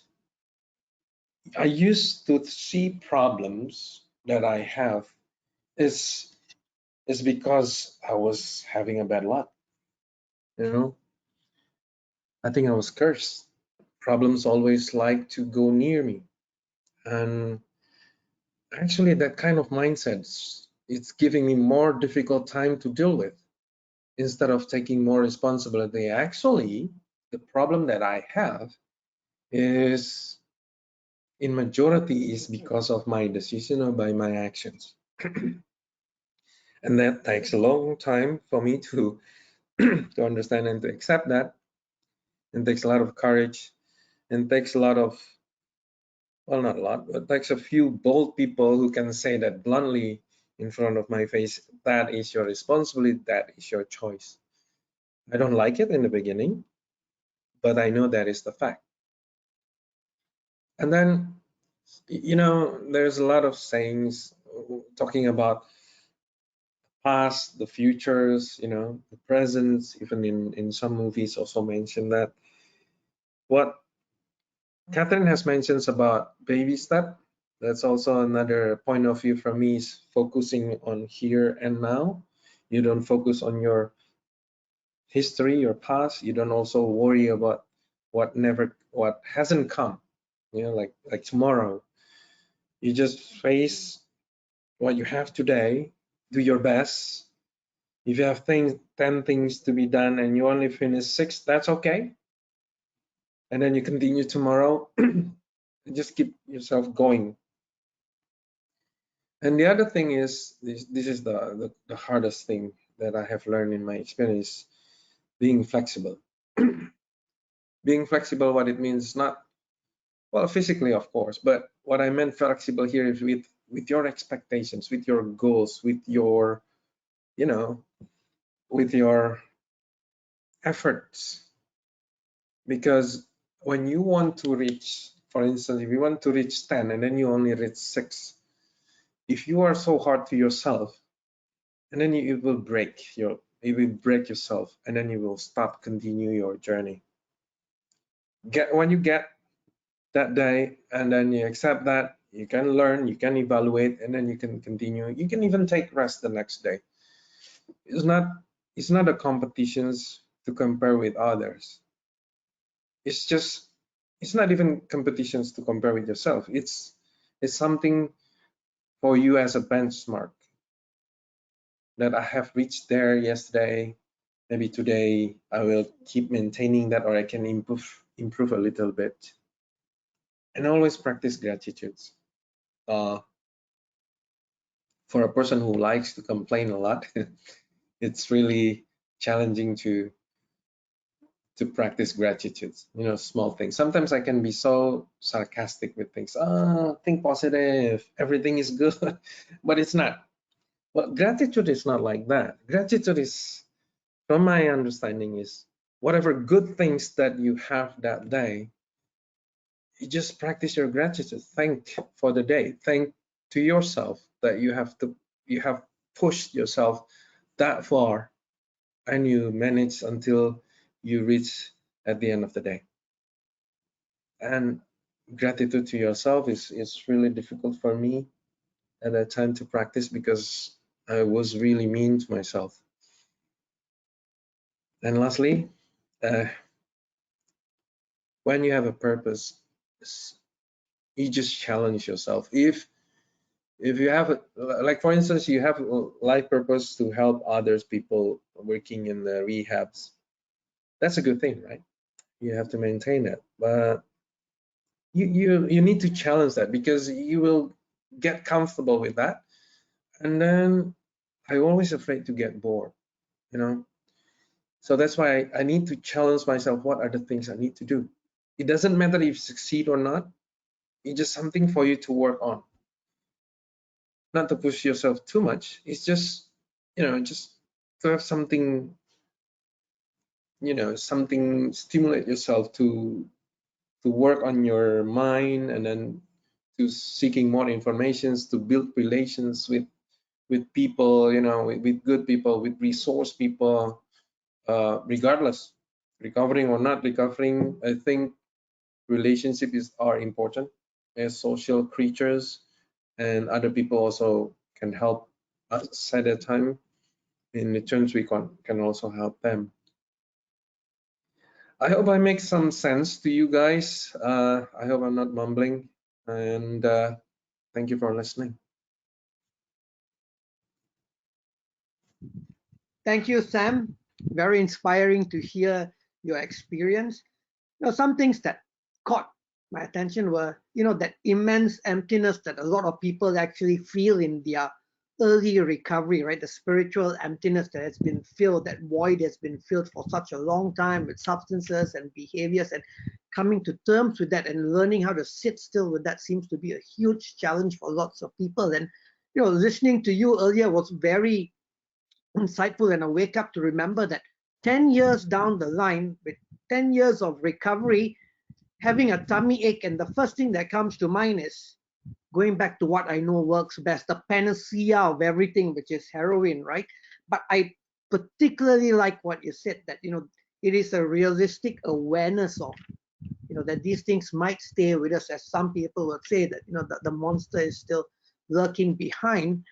I used to see problems that I have is because I was having a bad luck. I think I was cursed. Problems always like to go near me. And actually that kind of mindset, it's giving me more difficult time to deal with, instead of taking more responsibility. Actually, the problem that I have is, in majority, is because of my decision or by my actions. And that takes a long time for me to to understand and to accept that. It takes a lot of courage, and takes a lot of, well, not a lot, but it takes a few bold people who can say that bluntly in front of my face: that is your responsibility, that is your choice. I don't like it in the beginning, but I know that is the fact. And then, there's a lot of sayings talking about past, the futures, the presents. Even in some movies also mention that. What Catherine has mentioned about baby step, that's also another point of view from me, is focusing on here and now. You don't focus on your history, your past. You don't also worry about what hasn't come, like tomorrow. You just face what you have today, do your best. If you have 10 things to be done and you only finish 6, that's okay. And then you continue tomorrow. Just keep yourself going. And the other thing is, this is the hardest thing that I have learned in my experience, being flexible. Being flexible, what it means, not, well, physically, of course, but what I meant flexible here is with your expectations, with your goals, with your, you know, with your efforts. Because when you want to reach, for instance, if you want to reach 10 and then you only reach 6, if you are so hard to yourself, and then you will break yourself, and then you will stop, continue your journey. When you get that day, and then you accept that, you can learn, you can evaluate, and then you can continue. You can even take rest the next day. It's not a competitions to compare with others. It's not even competitions to compare with yourself. It's something for you as a benchmark, that I have reached there yesterday. Maybe today I will keep maintaining that, or I can improve a little bit. And always practice gratitudes. For a person who likes to complain a lot, it's really challenging to practice gratitudes. Small things. Sometimes I can be so sarcastic with things. Think positive, everything is good. But it's not. Well, gratitude is not like that. Gratitude is, from my understanding, is whatever good things that you have that day, you just practice your gratitude. Thank for the day. Thank to yourself that you have pushed yourself that far, and you manage until you reach at the end of the day. And gratitude to yourself is really difficult for me at that time to practice, because I was really mean to myself. And lastly, when you have a purpose, you just challenge yourself. If you have like, for instance, you have a life purpose to help others, people working in the rehabs, that's a good thing, right? You have to maintain that, but you need to challenge that, because you will get comfortable with that, and then I'm always afraid to get bored, so that's why I need to challenge myself. What are the things I need to do? It doesn't matter if you succeed or not. It's just something for you to work on, not to push yourself too much. It's just, just to have something, something stimulate yourself to work on your mind, and then to seeking more informations, to build relations with people, with good people, with resource people, regardless, recovering or not recovering. I think relationships are important as social creatures, and other people also can help us at a time. In returns, we can also help them. I hope I make some sense to you guys. I hope I'm not mumbling, and thank you for listening. Thank you, Sam. Very inspiring to hear your experience. Some things that caught my attention were, that immense emptiness that a lot of people actually feel in their early recovery, right? The spiritual emptiness that has been filled, that void has been filled for such a long time with substances and behaviors, and coming to terms with that and learning how to sit still with that seems to be a huge challenge for lots of people. And, listening to you earlier was very insightful, and a wake up to remember that 10 years down the line, with 10 years of recovery, having a tummy ache, and the first thing that comes to mind is going back to what I know works best, the panacea of everything, which is heroin, right? But I particularly like what you said, that, it is a realistic awareness of, that these things might stay with us, as some people would say that, the monster is still lurking behind.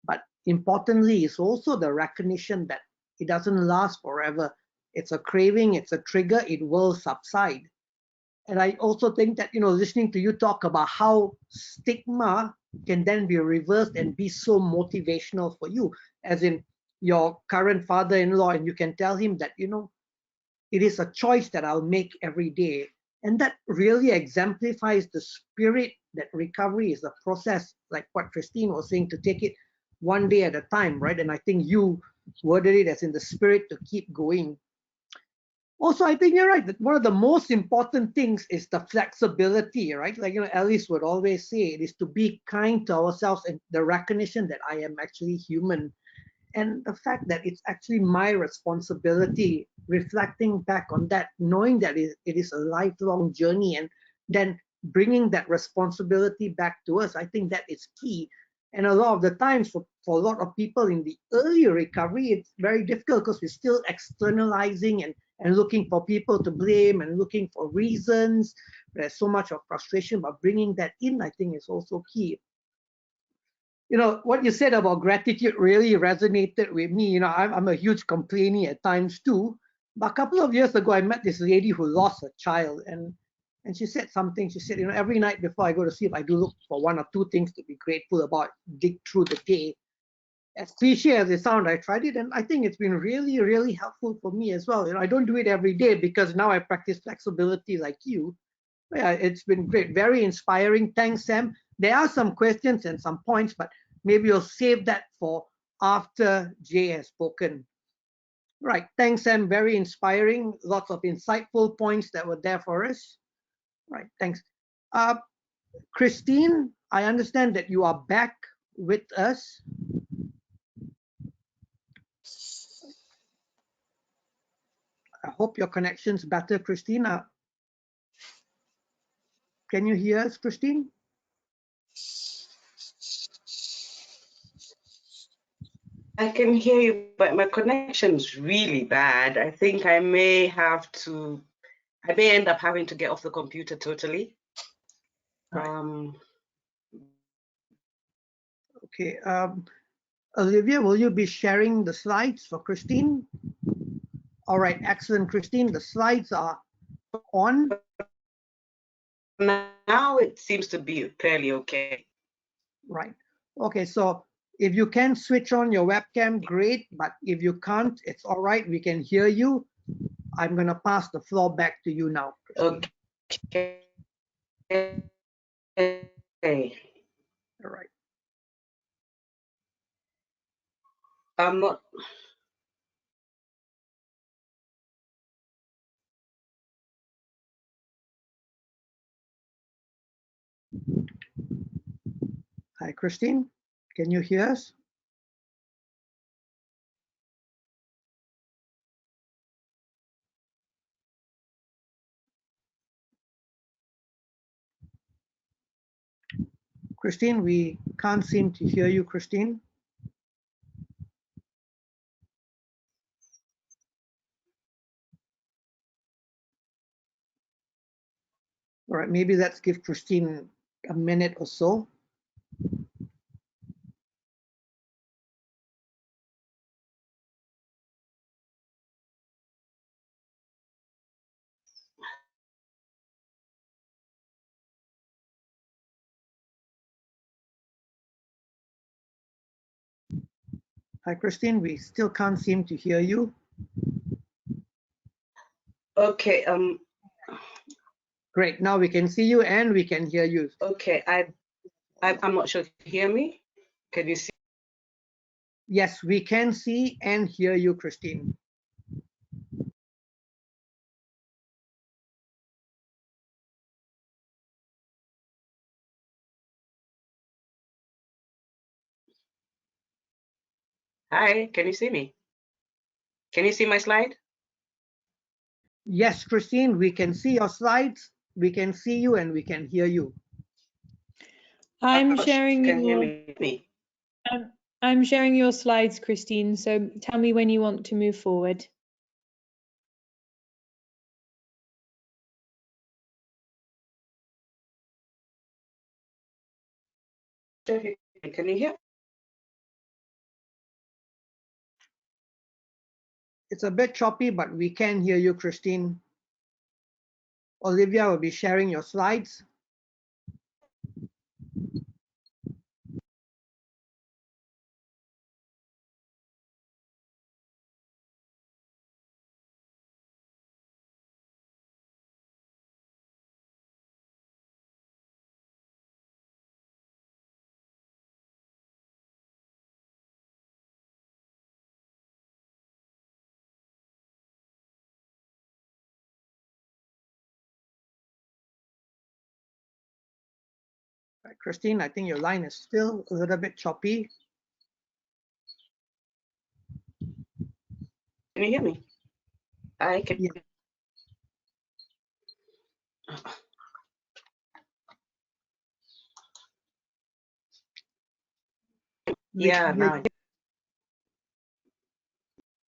But importantly, is also the recognition that it doesn't last forever. It's a craving, it's a trigger, it will subside. And I also think that, listening to you talk about how stigma can then be reversed and be so motivational for you, as in your current father-in-law, and you can tell him that, it is a choice that I'll make every day. And that really exemplifies the spirit that recovery is a process, like what Christine was saying, to take it one day at a time, right? And I think you worded it as in the spirit to keep going. Also, I think you're right that one of the most important things is the flexibility, right? Like, Alice would always say, it is to be kind to ourselves and the recognition that I am actually human. And the fact that it's actually my responsibility, reflecting back on that, knowing that it is a lifelong journey, and then bringing that responsibility back to us, I think that is key. And a lot of the times for a lot of people in the early recovery, it's very difficult because we're still externalizing and looking for people to blame and looking for reasons. There's so much of frustration, but bringing that in, I think, is also key. What you said about gratitude really resonated with me. I'm a huge complainer at times too. But a couple of years ago, I met this lady who lost a child, and she said something. She said, every night before I go to sleep, I do look for one or two things to be grateful about, dig through the day. As cliche as it sounds, I tried it, and I think it's been really, really helpful for me as well. I don't do it every day because now I practice flexibility like you. Yeah, it's been great, very inspiring. Thanks, Sam. There are some questions and some points, but maybe you'll save that for after Jay has spoken. Right. Thanks, Sam. Very inspiring. Lots of insightful points that were there for us. Right. Thanks. Uh, Christine, I understand that you are back with us. I hope your connection's better, Christine. Can you hear us, Christine? I can hear you, but my connection's really bad. I think I may end up having to get off the computer totally. Right. Okay. Olivia, will you be sharing the slides for Christine? All right, excellent, Christine. The slides are on. Now it seems to be fairly okay. Right. Okay, so if you can switch on your webcam, great. But if you can't, it's all right. We can hear you. I'm going to pass the floor back to you now, Christine. Okay. All right. I'm not. Hi, Christine. Can you hear us? Christine, we can't seem to hear you, Christine. All right, maybe let's give Christine a minute or so. Hi, Christine, we still can't seem to hear you. Okay. Great, now we can see you and we can hear you. Okay, I'm not sure if you hear me. Can you see? Yes, we can see and hear you, Christine. Hi, can you see me? Can you see my slide? Yes, Christine, we can see your slides, we can see you, and we can hear you. I'm sharing can your, hear me. I'm sharing your slides, Christine, so tell me when you want to move forward. Can you hear? It's a bit choppy, but we can hear you, Christine. Olivia will be sharing your slides. Right, Christine, I think your line is still a little bit choppy. Can you hear me? I can. Yeah. Yeah, now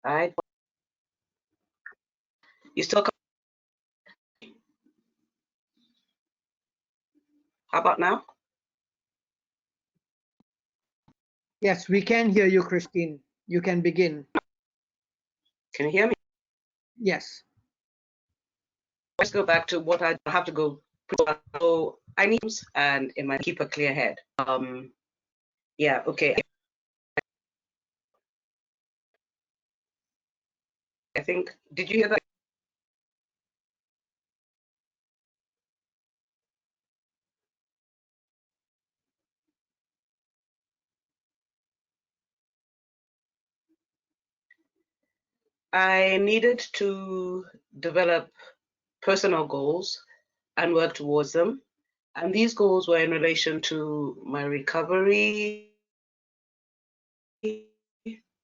I. You still? How about now? Yes, we can hear you, Christine. You can begin. Can you hear me? Yes. Let's go back to what I have to go. So I need and it might keep a clear head. Yeah. Okay. I think. Did you hear that? I needed to develop personal goals and work towards them. And these goals were in relation to my recovery,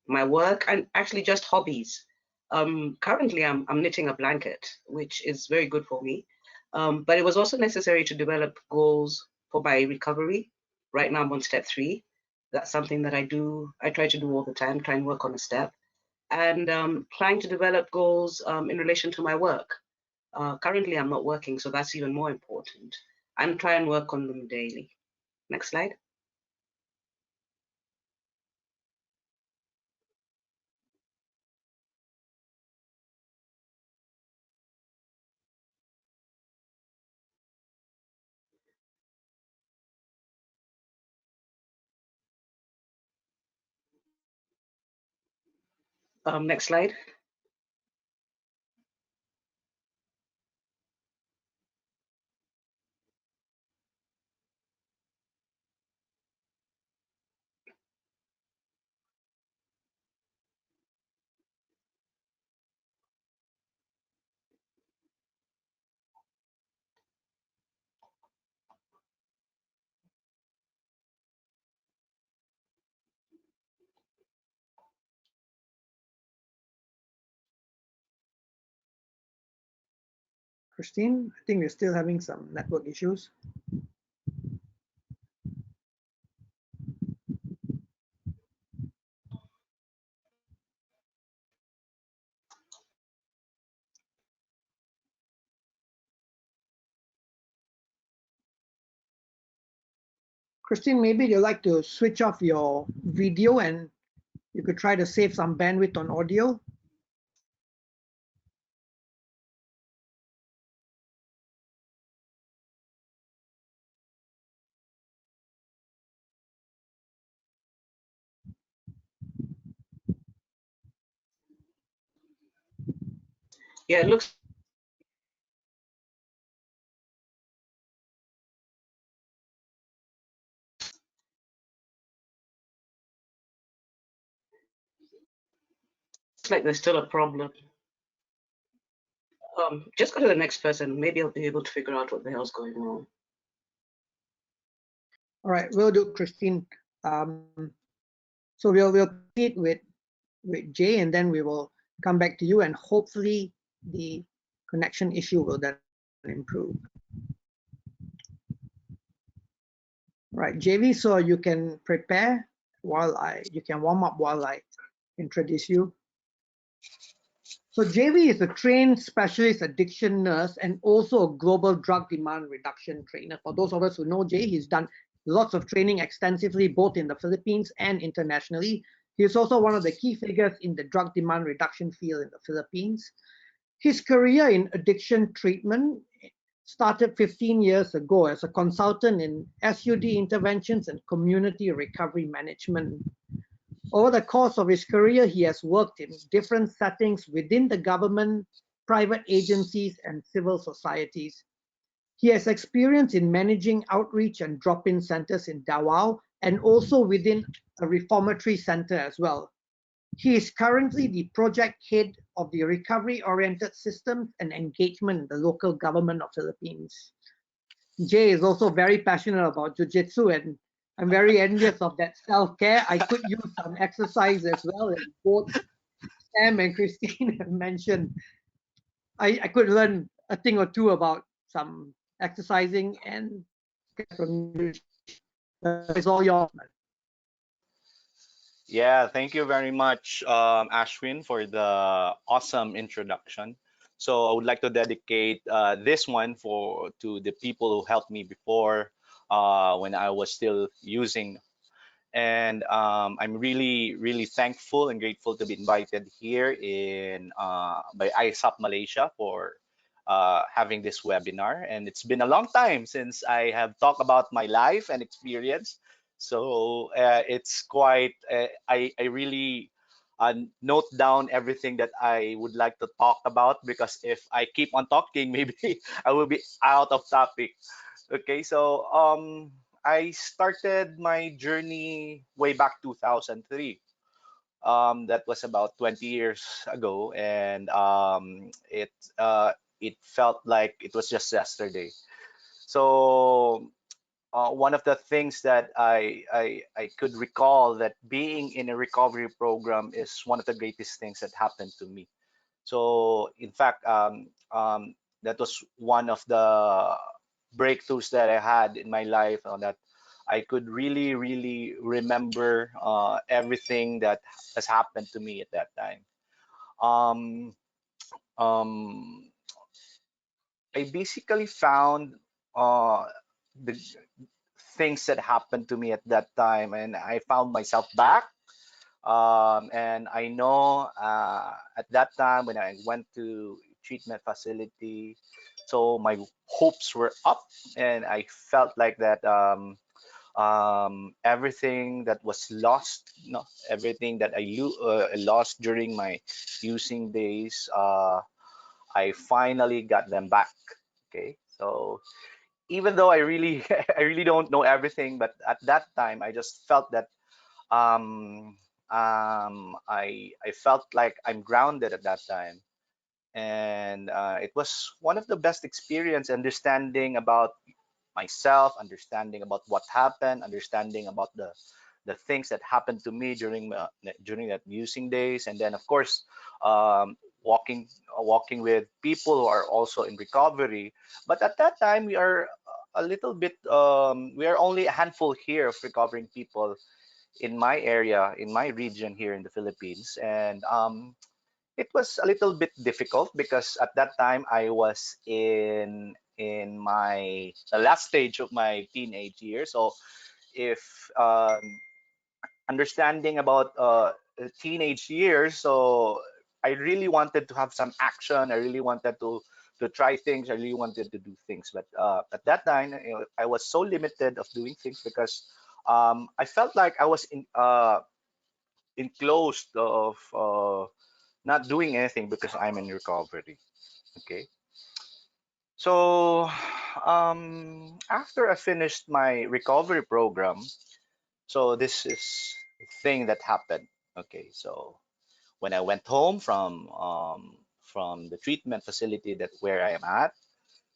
my work, and actually just hobbies. Currently, I'm knitting a blanket, which is very good for me. But it was also necessary to develop goals for my recovery. Right now, I'm on step 3. That's something that I try to do all the time, try and work on a step. And trying to develop goals in relation to my work. Currently, I'm not working, so that's even more important. And try and work on them daily. Next slide. Next slide. Christine, I think we're still having some network issues. Christine, maybe you'd like to switch off your video and you could try to save some bandwidth on audio. Yeah, it looks like there's still a problem. Just go to the next person. Maybe I'll be able to figure out what the hell's going on. All right, we'll do, Christine. So we'll proceed with Jay, and then we will come back to you, and hopefully the connection issue will then improve. Right, JV, so you can prepare you can warm up while I introduce you. So JV is a trained specialist addiction nurse and also a global drug demand reduction trainer. For those of us who know Jay, he's done lots of training extensively, both in the Philippines and internationally. He is also one of the key figures in the drug demand reduction field in the Philippines. His career in addiction treatment started 15 years ago as a consultant in SUD interventions and community recovery management. Over the course of his career, he has worked in different settings within the government, private agencies, and civil societies. He has experience in managing outreach and drop-in centers in Davao and also within a reformatory center as well. He is currently the project head of the recovery-oriented systems and engagement in the local government of Philippines. Jay is also very passionate about jujitsu, and I'm very envious of that self-care. I could use some exercise as well, as both Sam and Christine have mentioned. I could learn a thing or two about some exercising and from you. It's all yours, man. Yeah, thank you very much, Ashwin, for the awesome introduction. So I would like to dedicate this one for to the people who helped me before when I was still using, and I'm really, really thankful and grateful to be invited here in by ISSUP Malaysia for having this webinar. And it's been a long time since I have talked about my life and experience. So it's quite, I really note down everything that I would like to talk about, because if I keep on talking, maybe I will be out of topic. Okay, so I started my journey way back 2003. That was about 20 years ago, and it felt like it was just yesterday. So one of the things that I could recall, that being in a recovery program is one of the greatest things that happened to me. So in fact, that was one of the breakthroughs that I had in my life, that I could really, really remember everything that has happened to me at that time. Um, um, I basically found the things that happened to me at that time, and I found myself back. And I know at that time when I went to treatment facility, so my hopes were up, and I felt like that everything that was lost, no, everything that lost during my using days, I finally got them back. Okay, so even though I really, I really don't know everything, but at that time I just felt that um, I felt like I'm grounded at that time, and it was one of the best experience, understanding about myself, understanding about what happened, understanding about the things that happened to me during that using days, and then of course walking with people who are also in recovery. But at that time we are a little bit we are only a handful here of recovering people in my area, in my region here in the Philippines. And it was a little bit difficult because at that time I was in my the last stage of my teenage years. So if understanding about teenage years, so I really wanted to have some action. I really wanted to try things. I really wanted to do things. But at that time, I was so limited of doing things because I felt like I was enclosed of not doing anything because I'm in recovery. Okay. So after I finished my recovery program, so this is the thing that happened. Okay. So when I went home from the treatment facility that where I am at,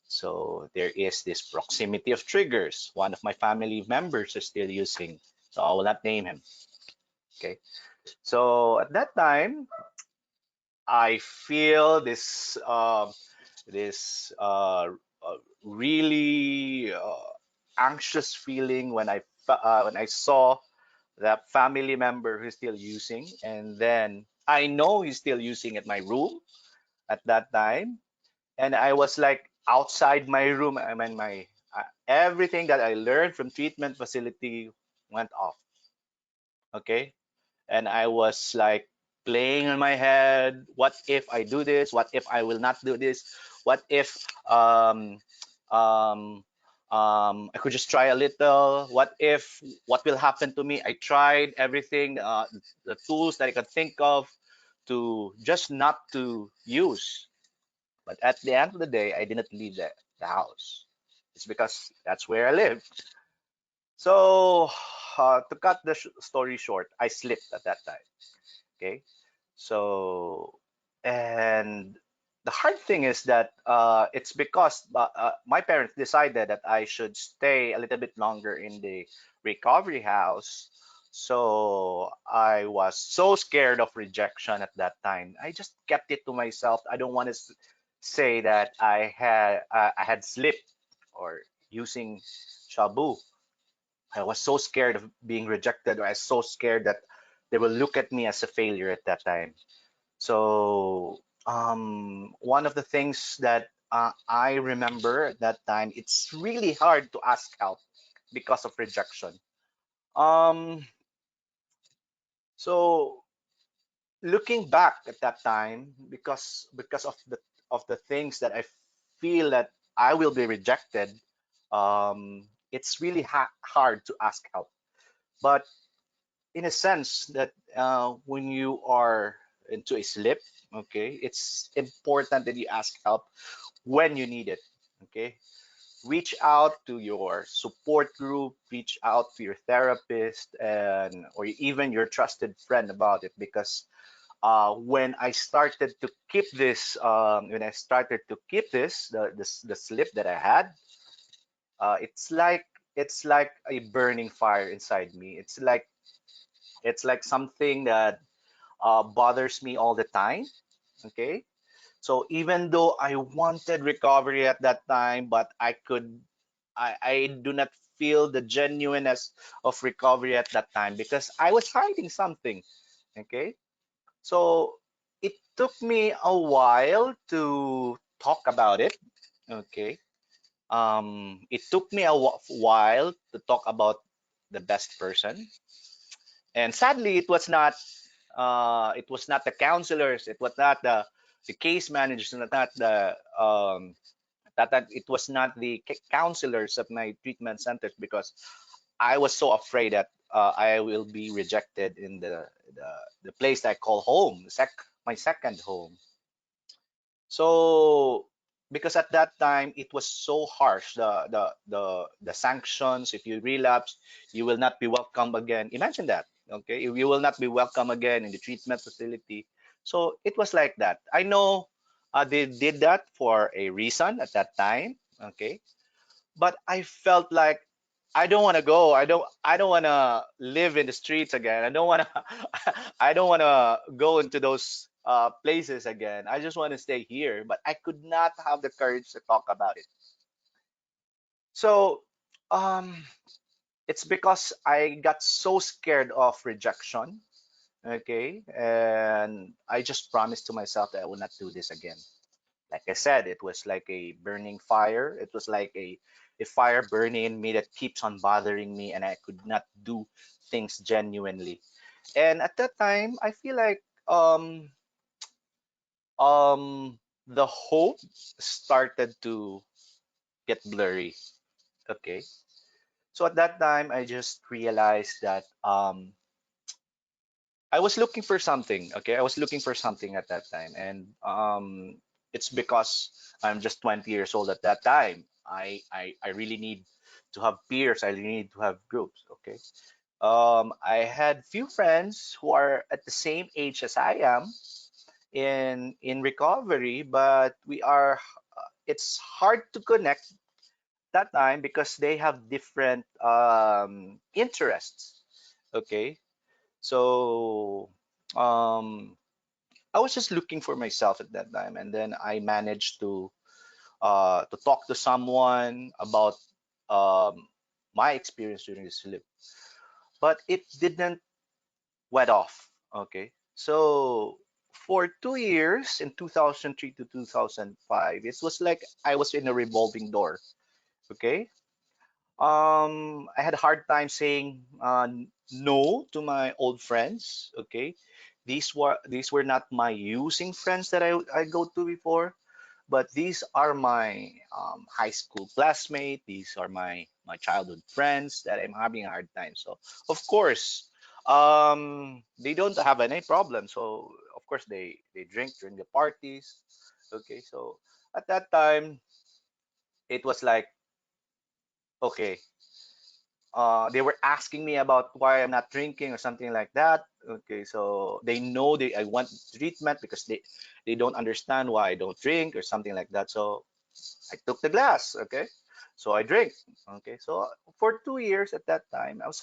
so there is this proximity of triggers. One of my family members is still using, so I will not name him. Okay. So at that time, I feel this really anxious feeling when when I saw that family member who's still using, and then I know he's still using at my room at that time, and I was like outside my room. I mean, my everything that I learned from treatment facility went off. Okay, and I was like playing in my head, what if I do this? What if I will not do this? What if um, I could just try a little? What if, what will happen to me? I tried everything, the tools that I could think of to just not to use. But at the end of the day, I didn't leave the house. It's because that's where I live. So to cut the story short, I slipped at that time. Okay, so and the hard thing is that it's because my parents decided that I should stay a little bit longer in the recovery house. So I was so scared of rejection at that time. I just kept it to myself. I don't want to say that I had slipped or using shabu. I was so scared of being rejected. I was so scared that they will look at me as a failure at that time. So one of the things that I remember at that time, it's really hard to ask help because of rejection. Um, so looking back at that time, because of the things that I feel that I will be rejected, it's really hard to ask help. But in a sense that when you are into a slip, okay, it's important that you ask help when you need it. Okay, reach out to your support group, reach out to your therapist, and or even your trusted friend about it. Because when I started to keep this, the slip that I had, it's like a burning fire inside me. It's like something that bothers me all the time. Okay, so even though I wanted recovery at that time, but I do not feel the genuineness of recovery at that time because I was hiding something. Okay, so it took me a while to talk about it. Okay, it took me a while to talk about the best person, and sadly, it was not the counselors, it was not the case managers, not the that it was not the counselors at my treatment centers, because I was so afraid that I will be rejected in the place that I call home, my second home. So because at that time it was so harsh, the sanctions. If you relapse, you will not be welcome again. Imagine that. Okay, you will not be welcome again in the treatment facility. So it was like that. I know they did that for a reason at that time. Okay, but I felt like I don't want to go. I don't want to live in the streets again. I don't want to I don't want to go into those places again. I just want to stay here, but I could not have the courage to talk about it. So um it's because I got so scared of rejection. Okay, and I just promised to myself that I will not do this again. Like I said, it was like a burning fire. It was like a fire burning in me that keeps on bothering me, and I could not do things genuinely. And at that time, I feel like um the hope started to get blurry. Okay. So at that time, I just realized that I was looking for something. Okay, I was looking for something at that time, and it's because I'm just 20 years old at that time. I really need to have peers. I really need to have groups. Okay, I had few friends who are at the same age as I am in recovery, but we are. It's hard to connect that time because they have different interests. Okay, so um I was just looking for myself at that time, and then I managed to talk to someone about um, my experience during the sleep, but it didn't went off. Okay, so for 2 years, in 2003 to 2005, it was like I was in a revolving door. Okay, I had a hard time saying no to my old friends. Okay, these were not my using friends that I go to before, but these are my high school classmates. These are my childhood friends that I'm having a hard time. So of course, they don't have any problem. So of course they drink during the parties. Okay, so at that time it was like, okay, they were asking me about why I'm not drinking or something like that. Okay, so they know I want treatment because they don't understand why I don't drink or something like that. So I took the glass. Okay, so I drink. Okay, so for 2 years at that time, I was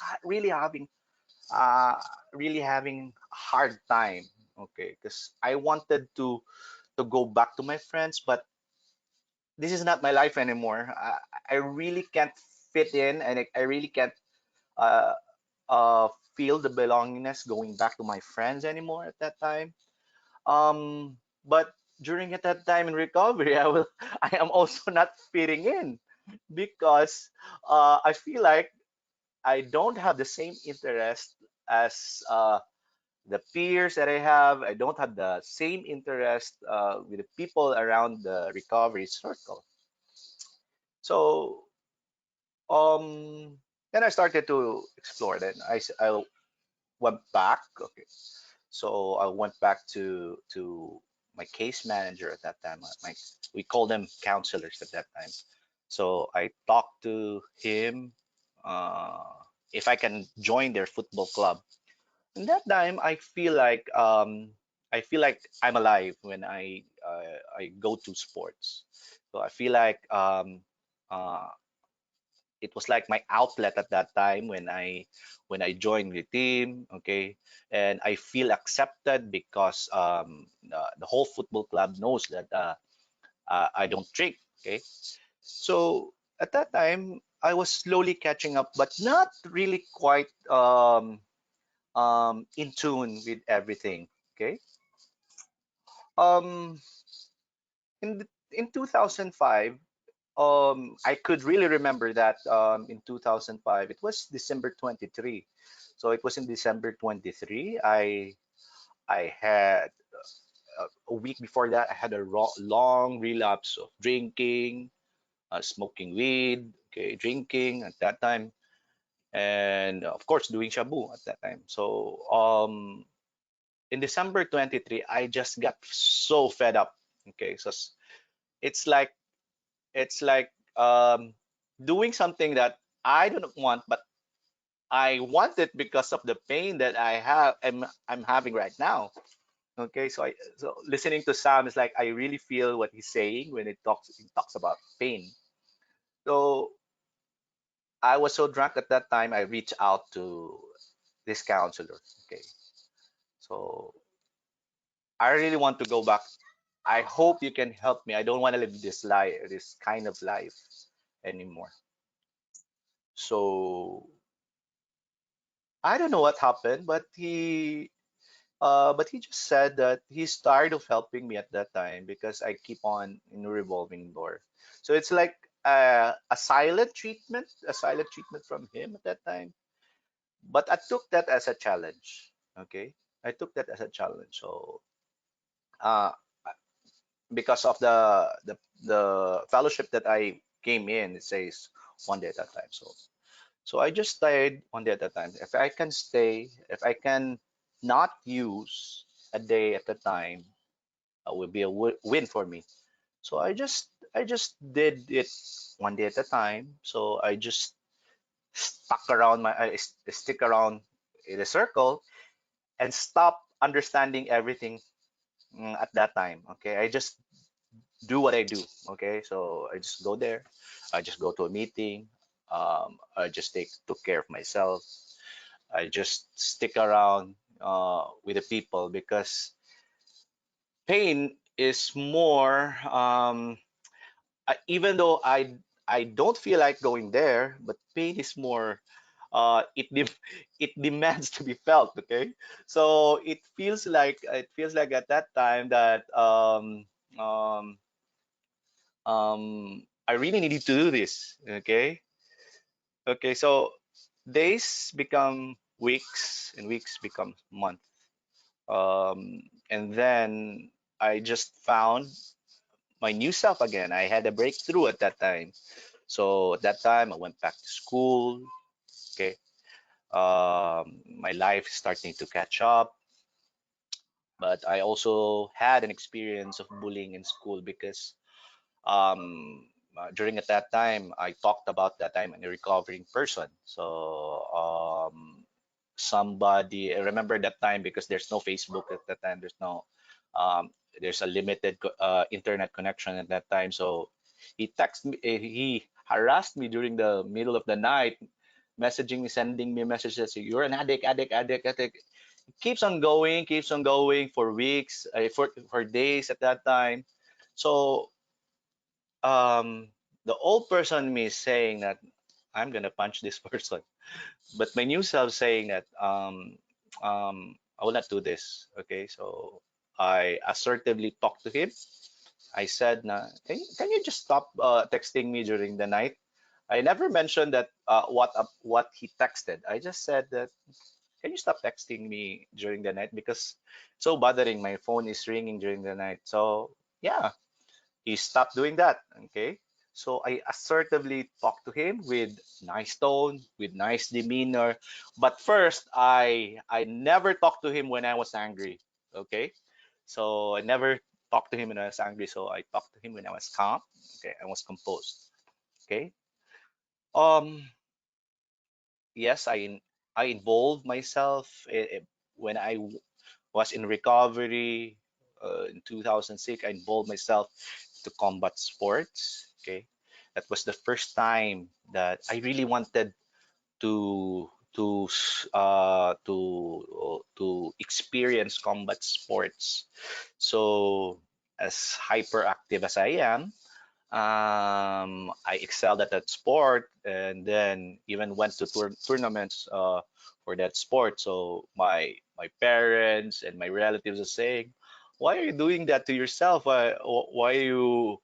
uh really having a hard time. Okay, because I wanted to go back to my friends, but this is not my life anymore. I really can't fit in, and I really can't uh, feel the belongingness going back to my friends anymore at that time. But during at that time in recovery, I am also not fitting in because I feel like I don't have the same interest as the peers that I have. I don't have the same interest with the people around the recovery circle. So then I started to explore. Then I went back. Okay, so I went back to my case manager at that time. We call them counselors at that time. So I talked to him uh, if I can join their football club. And that time I feel like I'm alive when I go to sports. So I feel like uh, it was like my outlet at that time when I joined the team. Okay, and I feel accepted because the whole football club knows that I don't drink. Okay, so at that time I was slowly catching up, but not really quite in tune with everything. Okay, um in 2005, I could really remember that in 2005, it was December 23. So it was in December 23. I had a week before that, I had a long relapse of drinking, smoking weed, okay, drinking at that time, and of course doing shabu at that time. So in December 23, I just got so fed up. Okay, so it's like it's like doing something that I don't want, but I want it because of the pain that I'm having right now. Okay, so listening to Sam is like I really feel what he's saying when he talks about pain. So I was so drunk at that time, I reached out to this counselor. Okay, so I really want to go back. I hope you can help me. I don't want to live this kind of life anymore. So I don't know what happened, but he just said that he's tired of helping me at that time because I keep on in a revolving door. So it's like a silent treatment from him at that time. But I took that as a challenge. Okay, I took that as a challenge. So uh, because of the fellowship that I came in, it says one day at a time. So I just stayed one day at a time. If I can stay, if I can not use a day at a time, it will be a win for me. So I just did it one day at a time. So I just stick around in a circle and stop understanding everything at that time. Okay, I just do what I do. Okay, so I just go there. I just go to a meeting. I just took care of myself. I just stick around with the people because pain is more. Even though I don't feel like going there, but pain is more. It demands to be felt. Okay, so it feels like at that time that I really needed to do this. Okay, okay, so days become weeks and weeks become months. And then I just found my new self again. I had a breakthrough at that time. So at that time, I went back to school. Okay, my life is starting to catch up. But I also had an experience of bullying in school because um, during at that time, I talked about that I'm a recovering person. So somebody, I remember that time because there's no Facebook at that time. There's a limited internet connection at that time. So he harassed me during the middle of the night, messaging me, sending me messages. You're an addict, addict, addict, addict. Keeps on going for weeks, for days at that time. So the old person in me is saying that I'm gonna punch this person, but my new self saying that I will not do this. Okay, so I assertively talked to him. I said, "Na, can you just stop texting me during the night?" I never mentioned that what he texted. I just said that, can you stop texting me during the night because it's so bothering. My phone is ringing during the night. So yeah, he stopped doing that. Okay. So I assertively talked to him with nice tone, with nice demeanor. But first, I never talked to him when I was angry. Okay. So I never talked to him when I was angry. So I talked to him when I was calm. Okay. I was composed. Okay. Um. Yes, I involved myself when was in recovery in 2006. I involved myself to combat sports. Okay, that was the first time that I really wanted to experience combat sports. So as hyperactive as I am, I excelled at that sport, and then even went to tournaments for that sport. So my parents and my relatives are saying, "Why are you doing that to yourself? Why are you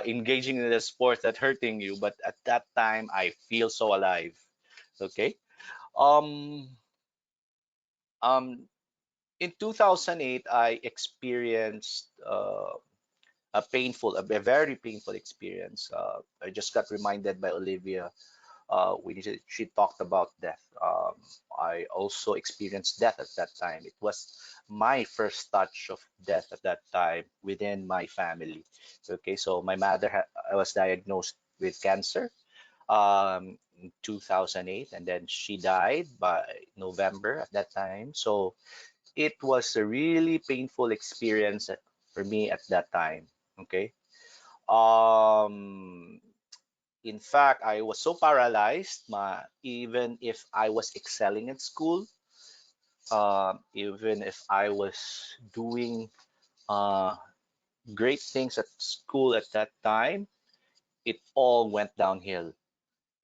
engaging in a sport that hurting you?" But at that time, I feel so alive. Okay. Um. Um. In 2008, I experienced a very painful experience. I just got reminded by Olivia when she talked about death. I also experienced death at that time. It was my first touch of death at that time within my family. Okay, so my mother was diagnosed with cancer in 2008, and then she died by November at that time. So it was a really painful experience for me at that time. Okay. Um, in fact, I was so paralyzed. Even if I was excelling at school, even if I was doing uh, great things at school at that time, it all went downhill.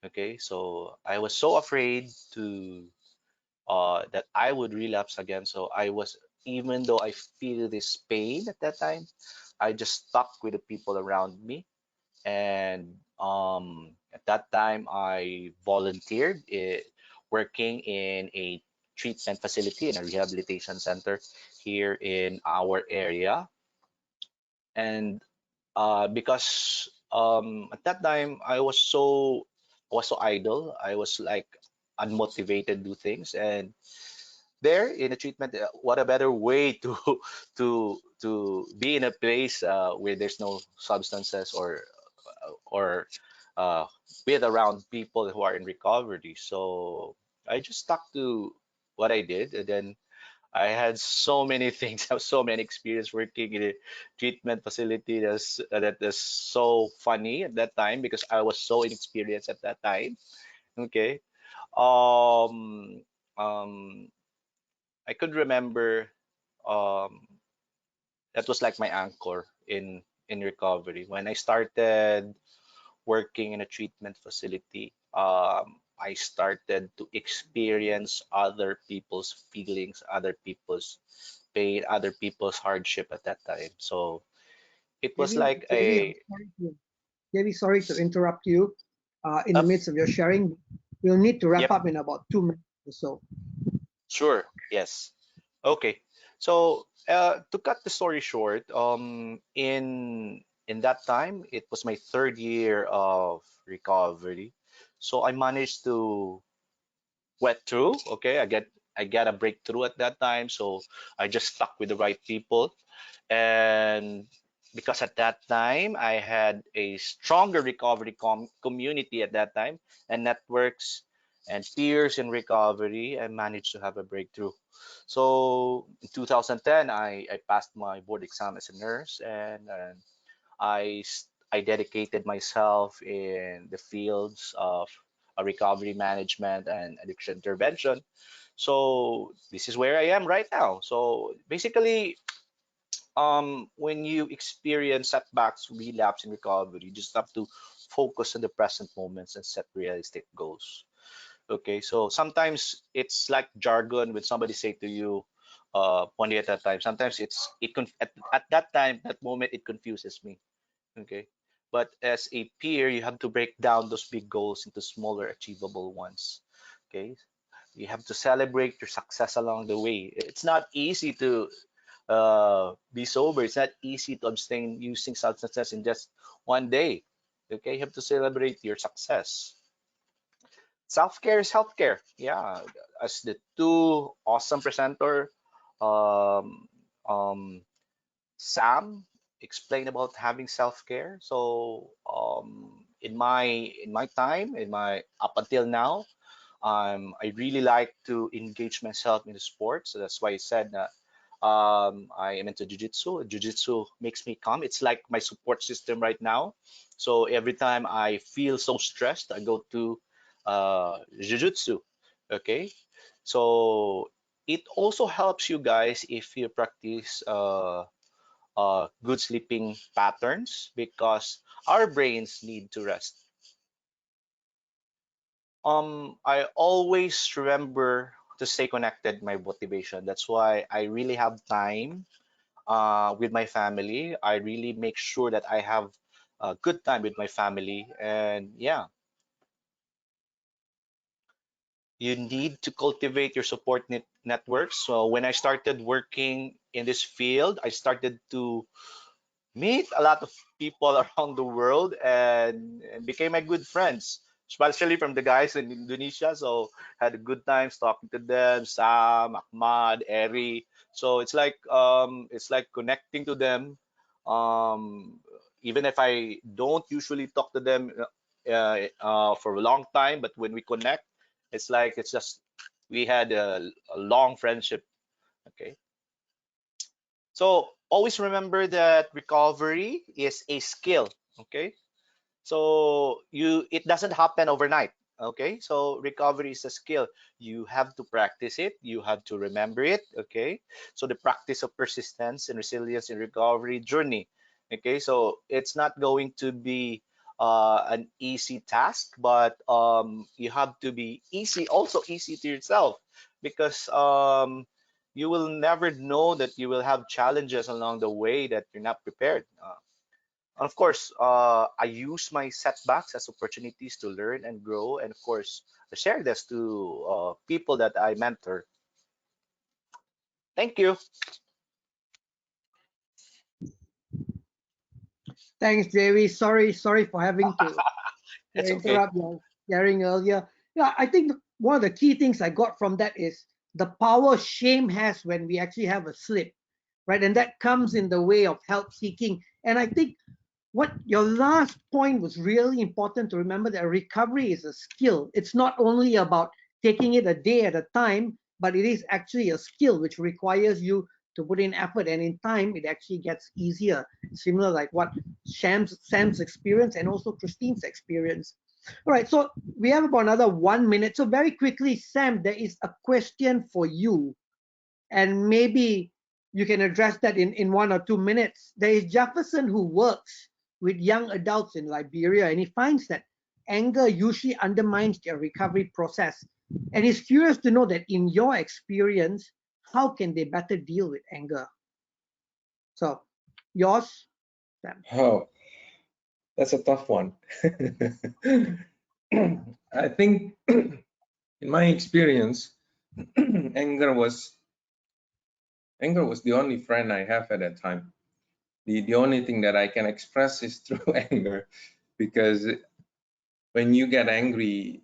Okay, so I was so afraid to that I would relapse again. So I was, even though I feel this pain at that time, I just stuck with the people around me. And at that time, I volunteered working in a treatment facility in a rehabilitation center here in our area. And because at that time I was so idle, I was like unmotivated to do things. And there in the treatment, what a better way to be in a place where there's no substances or uh, with around people who are in recovery. So I just stuck to what I did, and then I had so many things, I have so many experience working in a treatment facility that is so funny at that time because I was so inexperienced at that time. Okay. Um, um, I could remember um, that was like my anchor in recovery. When I started working in a treatment facility, I started to experience other people's feelings, other people's pain, other people's hardship at that time. So it was Devi, like Devi, I'm a sorry to, Devi, sorry to interrupt you in the up. midst of your sharing. We'll need to wrap Yep, up in about 2 minutes or so. sure, yes. Okay, so to cut the story short, in that time, it was my third year of recovery, so I managed to went through. Okay, I got a breakthrough at that time, so I just stuck with the right people. And because at that time I had a stronger recovery community at that time, and networks and peers in recovery, I managed to have a breakthrough. So in 2010, I passed my board exam as a nurse, and I dedicated myself in the fields of recovery management and addiction intervention. So this is where I am right now. So basically, when you experience setbacks, relapse, and recovery, you just have to focus on the present moments and set realistic goals. Okay, so sometimes it's like jargon when somebody say to you, one day at a time. Sometimes at that time, that moment, it confuses me. Okay, but as a peer, you have to break down those big goals into smaller, achievable ones. Okay, you have to celebrate your success along the way. It's not easy to be sober. It's not easy to abstain using substances in just one day. Okay, you have to celebrate your success. Self-care is healthcare. Yeah, as the two awesome presenter, um, um, Sam explained about having self-care. So in my time, in my up until now, I really like to engage myself in the sport. So that's why I said that I am into jiu-jitsu. Jiu-jitsu makes me calm. It's like my support system right now. So every time I feel so stressed, I go to jiu-jitsu. Okay. So it also helps you guys if you practice good sleeping patterns because our brains need to rest. I always remember to stay connected my motivation. That's why I really have time with my family. I really make sure that I have a good time with my family. And yeah, you need to cultivate your support networks. So when I started working in this field, I started to meet a lot of people around the world and became my good friends, especially from the guys in Indonesia. So had a good times talking to them, Sam, Ahmad, Eri. So it's like connecting to them. Um, Even if I don't usually talk to them for a long time, but when we connect, it's just we had a long friendship. Okay. So always remember that recovery is a skill. Okay. So it doesn't happen overnight. Okay. So recovery is a skill. You have to practice it. You have to remember it. Okay. So the practice of persistence and resilience in recovery journey. Okay. So it's not going to be an easy task, but you have to be also easy to yourself because you will never know that you will have challenges along the way that you're not prepared. Of course, I use my setbacks as opportunities to learn and grow, and of course, I share this to people that I mentor. Thank you. Thanks, Devi. Sorry for having to It's okay. interrupt your sharing earlier. Yeah, I think one of the key things I got from that is the power shame has when we actually have a slip, right? And that comes in the way of help seeking. And I think what your last point was really important to remember, that recovery is a skill. It's not only about taking it a day at a time, but it is actually a skill which requires you to put in effort, and in time it actually gets easier, similar like what Sam's experience and also Christine's experience. All right, so we have about another 1 minute. So very quickly, Sam, there is a question for you, and maybe you can address that in 1 or 2 minutes. There is Jefferson who works with young adults in Liberia, and he finds that anger usually undermines their recovery process. And he's curious to know that in your experience, how can they better deal with anger? So, yours, Sam. Oh, that's a tough one. I think in my experience, anger was the only friend I have at that time. The only thing that I can express is through anger, because when you get angry,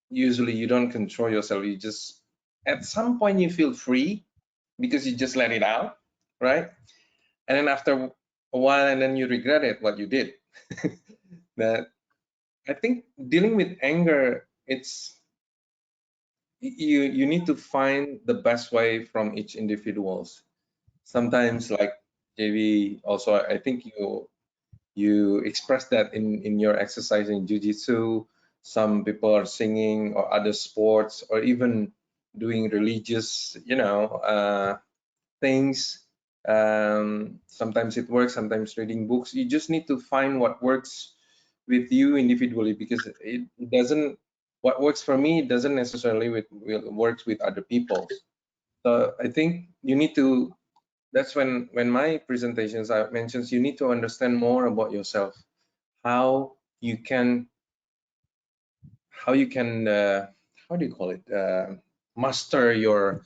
usually you don't control yourself. You just, at some point you feel free because you just let it out, right? And then after a while and then you regret it, what you did. That I think dealing with anger, it's you need to find the best way from each individuals. Sometimes, like JV, also I think you express that in your exercise in jiu-jitsu. Some people are singing or other sports or even doing religious, things. Sometimes it works, sometimes reading books. You just need to find what works with you individually, because it doesn't, what works for me doesn't necessarily works with other people. So I think you need to, that's when my presentations I mentions, you need to understand more about yourself, how you can how do you call it, master your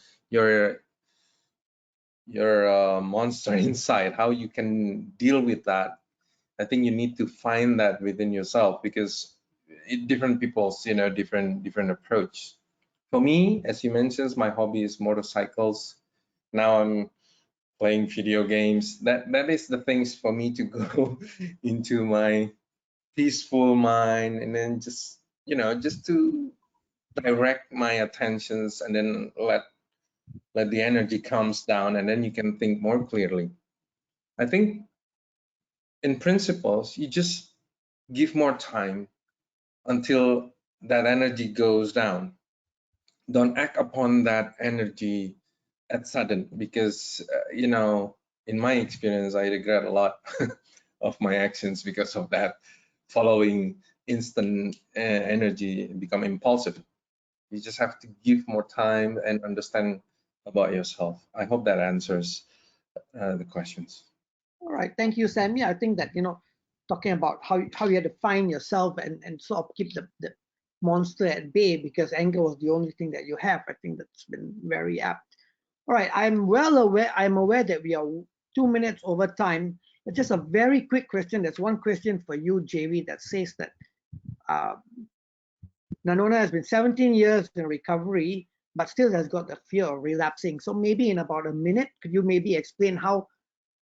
monster inside, how you can deal with that. I think you need to find that within yourself, because different people's, different approach. For me, as you mentioned, my hobby is motorcycles. Now I'm playing video games. That is the things for me to go into my peaceful mind, and then just to direct my attentions, and then let the energy comes down, and then you can think more clearly. I think in principles, you just give more time until that energy goes down. Don't act upon that energy at sudden, because in my experience, I regret a lot of my actions because of that. Following instant energy, become impulsive. You just have to give more time and understand about yourself. I hope that answers the questions. All right, thank you, Sam. Yeah, I think that, talking about how you had to find yourself and sort of keep the monster at bay, because anger was the only thing that you have. I think that's been very apt. All right, I'm aware that we are 2 minutes over time. But just a very quick question. There's one question for you, JV, that says that Nanona has been 17 years in recovery, but still has got the fear of relapsing. So maybe in about a minute, could you maybe explain how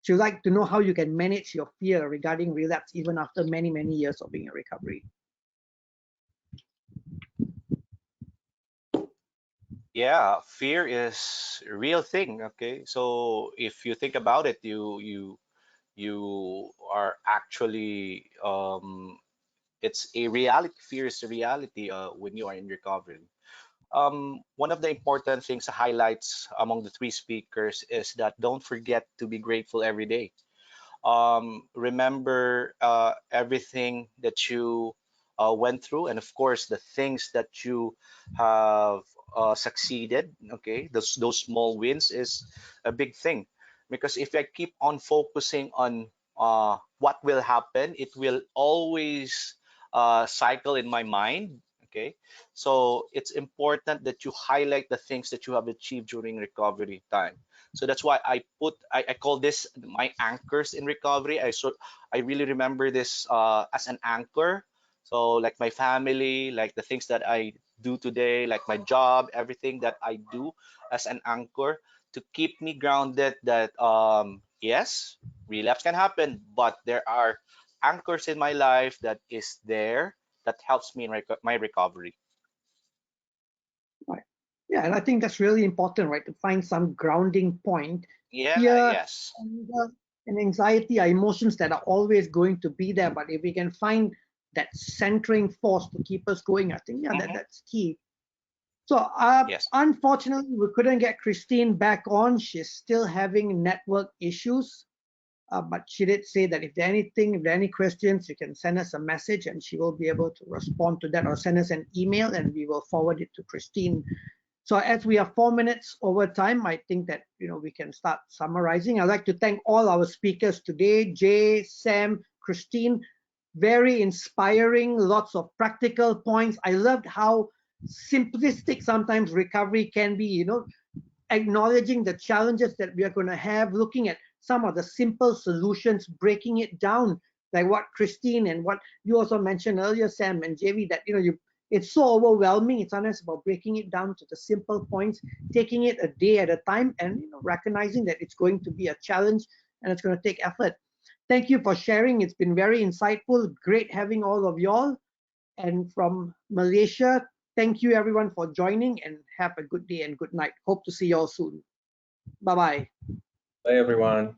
she'd like to know how you can manage your fear regarding relapse even after many, many years of being in recovery? Yeah, fear is a real thing. Okay, so if you think about it, you are actually it's a reality. Fear is a reality when you are in recovery. One of the important things highlights among the three speakers is that don't forget to be grateful every day. Remember everything that you went through, and of course the things that you have succeeded. Okay, those small wins is a big thing, because if I keep on focusing on what will happen, it will always cycle in my mind. Okay, so it's important that you highlight the things that you have achieved during recovery time. So that's why I call this my anchors in recovery. I really remember this as an anchor. So like my family, like the things that I do today, like my job, everything that I do as an anchor to keep me grounded that yes, relapse can happen, but there are anchors in my life that is there that helps me in my recovery. Right. Yeah, and I think that's really important, right? To find some grounding point. Yeah, Fear, yes. anger, and anxiety are emotions that are always going to be there. But if we can find that centering force to keep us going, I think, yeah, that's key. So Yes. unfortunately, we couldn't get Christine back on. She's still having network issues. But she did say that if there are any questions, you can send us a message and she will be able to respond to that, or send us an email and we will forward it to Christine. So as we are 4 minutes over time, I think that we can start summarizing. I'd like to thank all our speakers today, Jay, Sam, Christine. Very inspiring, lots of practical points. I loved how simplistic sometimes recovery can be, acknowledging the challenges that we are going to have, looking at some of the simple solutions, breaking it down, like what Christine and what you also mentioned earlier, Sam and JV, that it's so overwhelming. It's honest about breaking it down to the simple points, taking it a day at a time, and recognizing that it's going to be a challenge and it's going to take effort. Thank you for sharing. It's been very insightful. Great having all of y'all. And from Malaysia, thank you everyone for joining, and have a good day and good night. Hope to see y'all soon. Bye-bye. Bye, everyone.